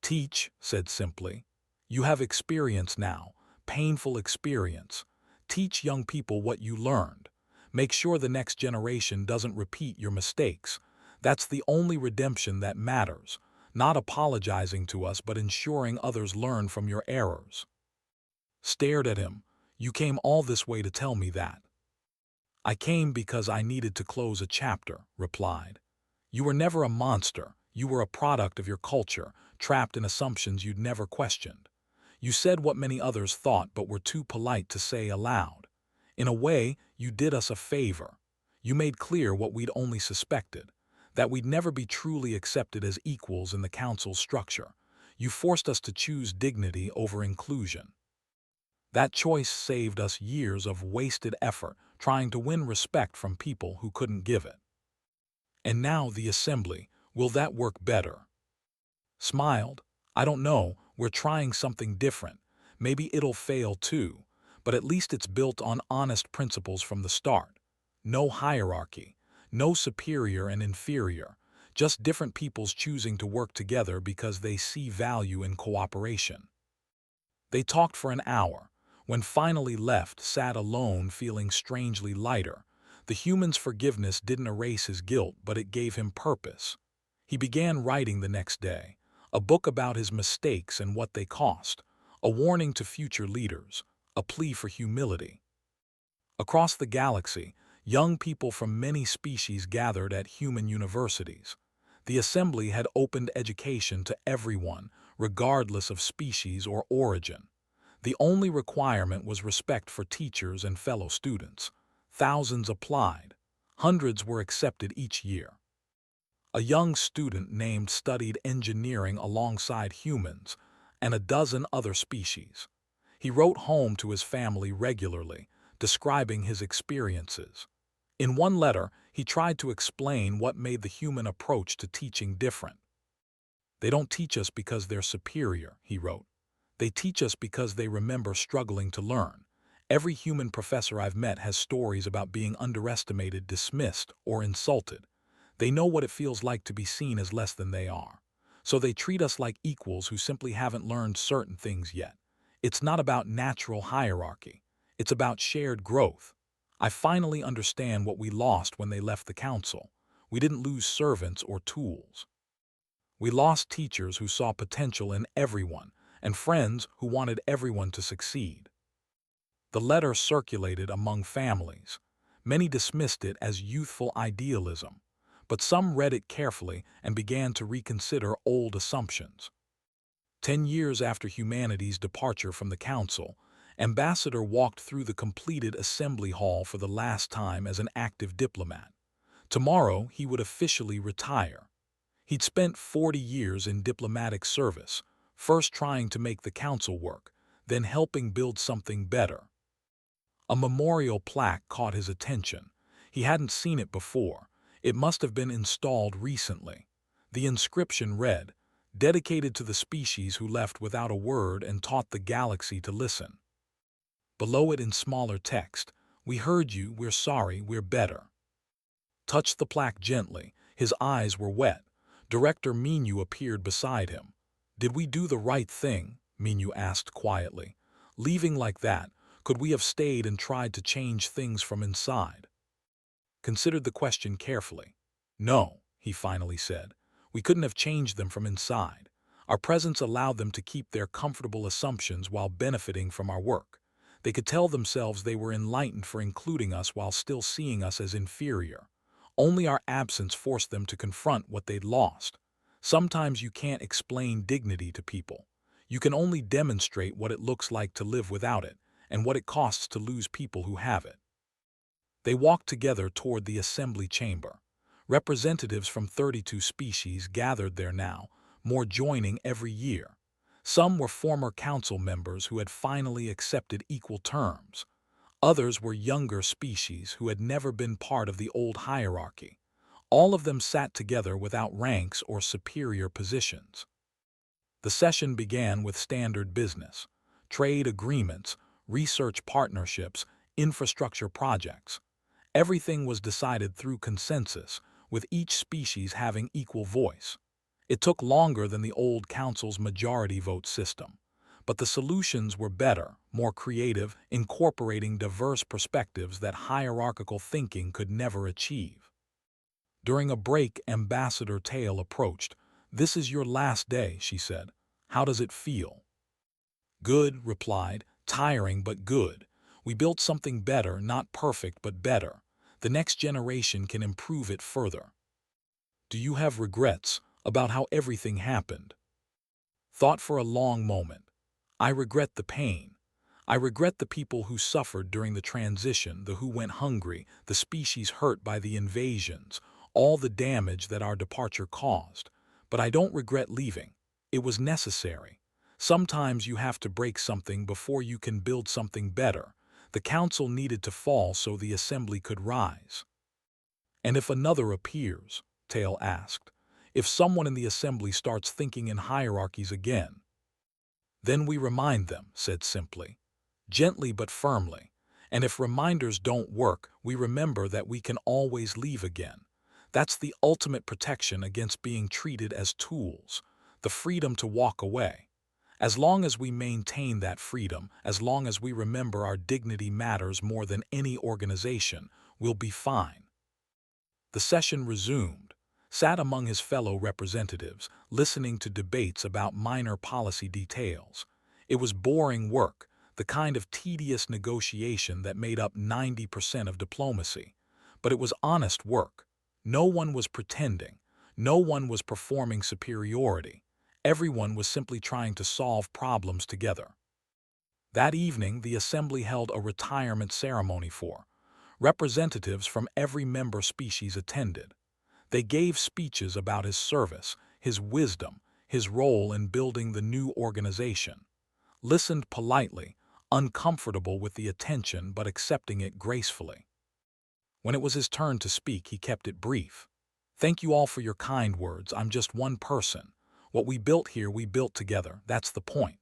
A: Teach, said simply. You have experience now, painful experience. Teach young people what you learned. Make sure the next generation doesn't repeat your mistakes. That's the only redemption that matters, not apologizing to us but ensuring others learn from your errors. Stared at him. You came all this way to tell me that. I came because I needed to close a chapter, replied. You were never a monster. You were a product of your culture, trapped in assumptions you'd never questioned. You said what many others thought but were too polite to say aloud. In a way, you did us a favor. You made clear what we'd only suspected, that we'd never be truly accepted as equals in the council's structure. You forced us to choose dignity over inclusion. That choice saved us years of wasted effort trying to win respect from people who couldn't give it. And now the assembly, will that work better? Smiled. I don't know, we're trying something different. Maybe it'll fail too, but at least it's built on honest principles from the start. No hierarchy, no superior and inferior, just different peoples choosing to work together because they see value in cooperation. They talked for an hour. When finally left, sat alone, feeling strangely lighter. The human's forgiveness didn't erase his guilt, but it gave him purpose. He began writing the next day, a book about his mistakes and what they cost, a warning to future leaders, a plea for humility. Across the galaxy, young people from many species gathered at human universities. The assembly had opened education to everyone, regardless of species or origin. The only requirement was respect for teachers and fellow students. Thousands applied. Hundreds were accepted each year. A young student named studied engineering alongside humans and a dozen other species. He wrote home to his family regularly, describing his experiences. In one letter, he tried to explain what made the human approach to teaching different. "They don't teach us because they're superior," he wrote. "They teach us because they remember struggling to learn. Every human professor I've met has stories about being underestimated, dismissed, or insulted. They know what it feels like to be seen as less than they are. So they treat us like equals who simply haven't learned certain things yet. It's not about natural hierarchy. It's about shared growth. I finally understand what we lost when they left the council. We didn't lose servants or tools. We lost teachers who saw potential in everyone and friends who wanted everyone to succeed." The letter circulated among families. Many dismissed it as youthful idealism, but some read it carefully and began to reconsider old assumptions. 10 years after humanity's departure from the council, Ambassador walked through the completed assembly hall for the last time as an active diplomat. Tomorrow he would officially retire. He'd spent 40 years in diplomatic service, first trying to make the council work, then helping build something better. A memorial plaque caught his attention. He hadn't seen it before. It must have been installed recently. The inscription read, "Dedicated to the species who left without a word and taught the galaxy to listen." Below it in smaller text, "We heard you, we're sorry, we're better." Touched the plaque gently. His eyes were wet. Director Minu appeared beside him. "Did we do the right thing?" Minu asked quietly. "Leaving like that, could we have stayed and tried to change things from inside?" Considered the question carefully. "No," he finally said. "We couldn't have changed them from inside. Our presence allowed them to keep their comfortable assumptions while benefiting from our work. They could tell themselves they were enlightened for including us while still seeing us as inferior. Only our absence forced them to confront what they'd lost. Sometimes you can't explain dignity to people. You can only demonstrate what it looks like to live without it and what it costs to lose people who have it." They walked together toward the assembly chamber. Representatives from 32 species gathered there now, more joining every year. Some were former council members who had finally accepted equal terms. Others were younger species who had never been part of the old hierarchy. All of them sat together without ranks or superior positions. The session began with standard business: trade agreements, research partnerships, infrastructure projects. Everything was decided through consensus, with each species having equal voice. It took longer than the old council's majority vote system, but the solutions were better, more creative, incorporating diverse perspectives that hierarchical thinking could never achieve. During a break, Ambassador Tail approached. "This is your last day," she said. "How does it feel?" "Good," replied. "Tiring, but good. We built something better, not perfect, but better. The next generation can improve it further." "Do you have regrets about how everything happened?" Thought for a long moment. "I regret the pain. I regret the people who suffered during the transition, the who went hungry, the species hurt by the invasions, all the damage that our departure caused. But I don't regret leaving. It was necessary. Sometimes you have to break something before you can build something better. The council needed to fall so the assembly could rise." "And if another appears?" Tail asked. "If someone in the assembly starts thinking in hierarchies again?" "Then we remind them," said simply. "Gently but firmly. And if reminders don't work, we remember that we can always leave again. That's the ultimate protection against being treated as tools, the freedom to walk away. As long as we maintain that freedom, as long as we remember our dignity matters more than any organization, we'll be fine. The session resumed. Sat among his fellow representatives, listening to debates about minor policy details. It was boring work, the kind of tedious negotiation that made up 90% of diplomacy. But it was honest work. No one was pretending. No one was performing superiority. Everyone was simply trying to solve problems together. That evening, the assembly held a retirement ceremony for representatives from every member species attended. They gave speeches about his service, his wisdom, his role in building the new organization. Listened politely, uncomfortable with the attention but accepting it gracefully. When it was his turn to speak, he kept it brief. Thank you all for your kind words. I'm just one person. What we built here, we built together. That's the point.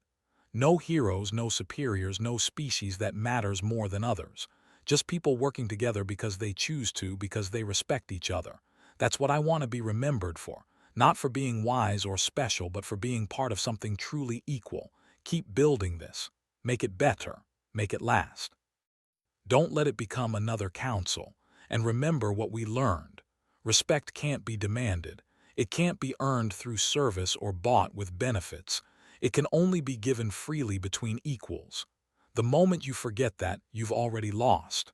A: No heroes, no superiors, no species that matters more than others. Just people working together because they choose to, because they respect each other. That's what I want to be remembered for. Not for being wise or special, but for being part of something truly equal. Keep building this. Make it better. Make it last. Don't let it become another council. And remember what we learned. Respect can't be demanded. It can't be earned through service or bought with benefits. It can only be given freely between equals. The moment you forget that, you've already lost.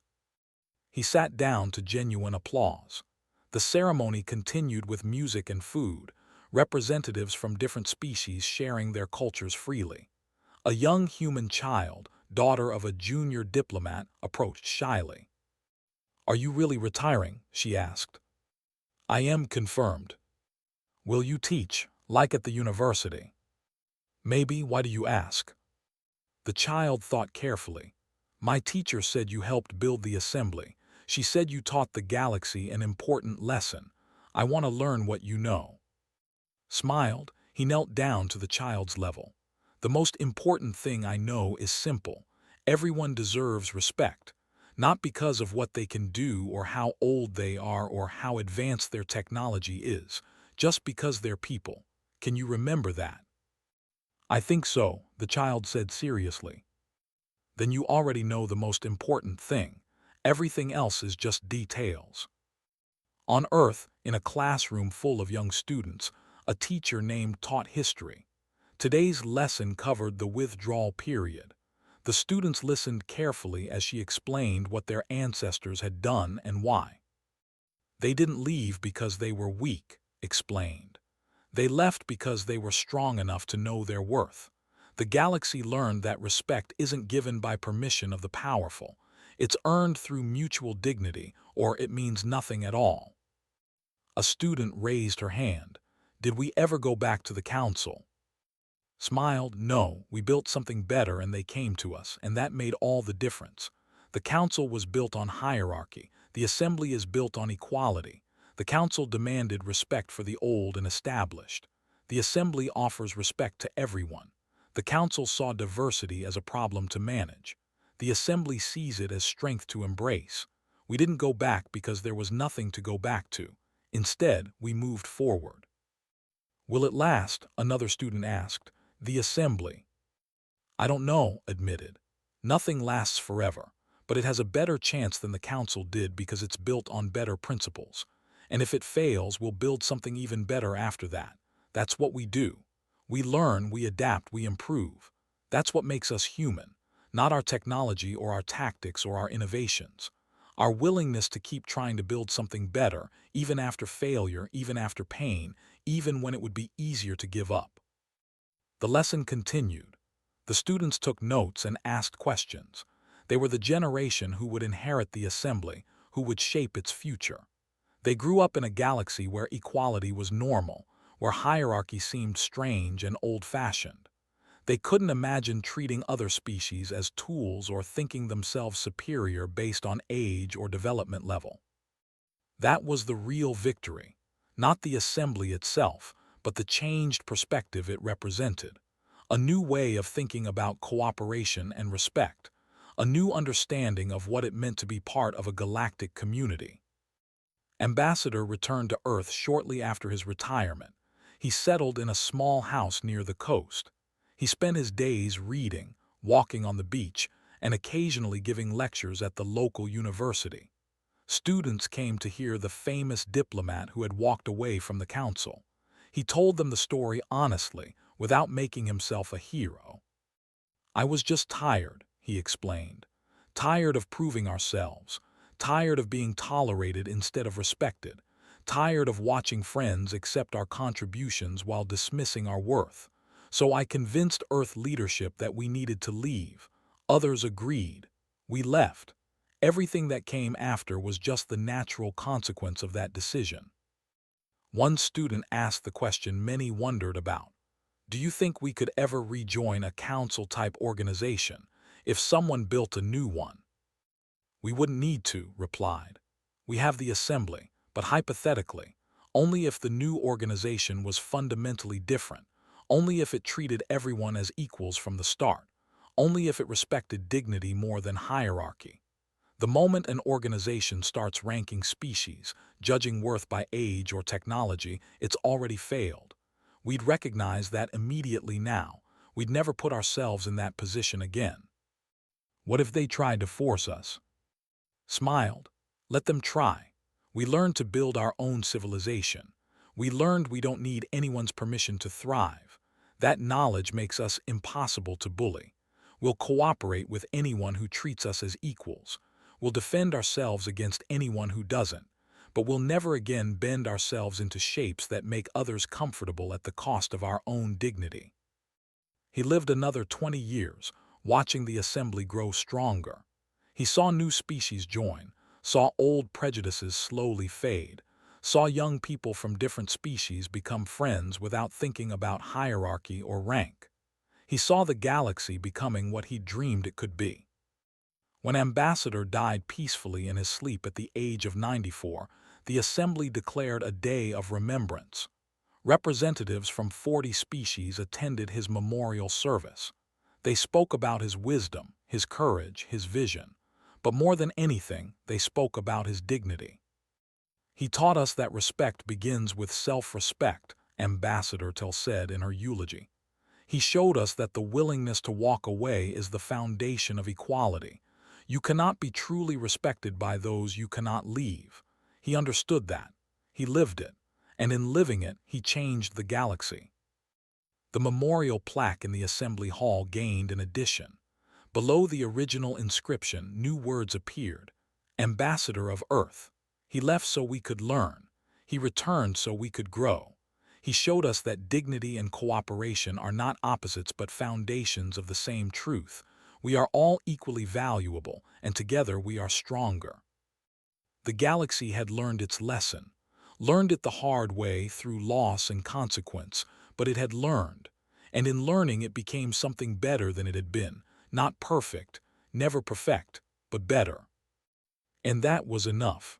A: He sat down to genuine applause. The ceremony continued with music and food, representatives from different species sharing their cultures freely. A young human child, daughter of a junior diplomat, approached shyly. "Are you really retiring?" she asked. "I am, confirmed." "Will you teach, like at the university?" "Maybe. Why do you ask?" The child thought carefully. "My teacher said you helped build the assembly. She said you taught the galaxy an important lesson. I want to learn what you know." Smiled, he knelt down to the child's level. "The most important thing I know is simple. Everyone deserves respect. Not because of what they can do or how old they are or how advanced their technology is, just because they're people. Can you remember that?" "I think so," the child said seriously. "Then you already know the most important thing. Everything else is just details." On Earth, in a classroom full of young students, a teacher named taught history. Today's lesson covered the withdrawal period. The students listened carefully as she explained what their ancestors had done and why. "They didn't leave because they were weak," explained. "They left because they were strong enough to know their worth. The galaxy learned that respect isn't given by permission of the powerful. It's earned through mutual dignity, or it means nothing at all." A student raised her hand. "Did we ever go back to the council?" Smiled. "No, we built something better and they came to us, and that made all the difference. The council was built on hierarchy. The assembly is built on equality. The council demanded respect for the old and established. The assembly offers respect to everyone. The council saw diversity as a problem to manage. The assembly sees it as strength to embrace. We didn't go back because there was nothing to go back to. Instead, we moved forward." "Will it last?" another student asked. "The assembly?" "I don't know," admitted. "Nothing lasts forever, but it has a better chance than the council did because it's built on better principles. And if it fails, we'll build something even better after that. That's what we do. We learn, we adapt, we improve. That's what makes us human, not our technology or our tactics or our innovations. Our willingness to keep trying to build something better, even after failure, even after pain, even when it would be easier to give up." The lesson continued. The students took notes and asked questions. They were the generation who would inherit the assembly, who would shape its future. They grew up in a galaxy where equality was normal, where hierarchy seemed strange and old-fashioned. They couldn't imagine treating other species as tools or thinking themselves superior based on age or development level. That was the real victory, not the assembly itself, but the changed perspective it represented. A new way of thinking about cooperation and respect. a new understanding of what it meant to be part of a galactic community. Ambassador returned to Earth shortly after his retirement. He settled in a small house near the coast. He spent his days reading, walking on the beach, and occasionally giving lectures at the local university. Students came to hear the famous diplomat who had walked away from the council. He told them the story honestly, without making himself a hero. "I was just tired," he explained. "Tired of proving ourselves. Tired of being tolerated instead of respected. Tired of watching friends accept our contributions while dismissing our worth. So I convinced Earth leadership that we needed to leave. Others agreed. We left. Everything that came after was just the natural consequence of that decision." One student asked the question many wondered about. "Do you think we could ever rejoin a council-type organization if someone built a new one?" "We wouldn't need to," replied. "We have the assembly, but hypothetically, only if the new organization was fundamentally different, only if it treated everyone as equals from the start, only if it respected dignity more than hierarchy. The moment an organization starts ranking species, judging worth by age or technology, it's already failed. We'd recognize that immediately now. We'd never put ourselves in that position again." "What if they tried to force us?" Smiled. "Let them try. We learned to build our own civilization. We learned we don't need anyone's permission to thrive. That knowledge makes us impossible to bully. We'll cooperate with anyone who treats us as equals. We'll defend ourselves against anyone who doesn't. But we'll never again bend ourselves into shapes that make others comfortable at the cost of our own dignity." He lived another 20 years, watching the assembly grow stronger. He saw new species join, saw old prejudices slowly fade, saw young people from different species become friends without thinking about hierarchy or rank. He saw the galaxy becoming what he dreamed it could be. When Ambassador died peacefully in his sleep at the age of 94, the assembly declared a day of remembrance. Representatives from 40 species attended his memorial service. They spoke about his wisdom, his courage, his vision. But more than anything, they spoke about his dignity. "He taught us that respect begins with self-respect," Ambassador Tell said in her eulogy. "He showed us that the willingness to walk away is the foundation of equality. You cannot be truly respected by those you cannot leave." He understood that. He lived it. And in living it, he changed the galaxy. The memorial plaque in the assembly hall gained an addition. Below the original inscription, new words appeared. "Ambassador of Earth." He left so we could learn. He returned so we could grow. He showed us that dignity and cooperation are not opposites but foundations of the same truth. We are all equally valuable, and together we are stronger. The galaxy had learned its lesson. Learned it the hard way through loss and consequence, but it had learned. And in learning it became something better than it had been. Not perfect, never perfect, but better. And that was enough.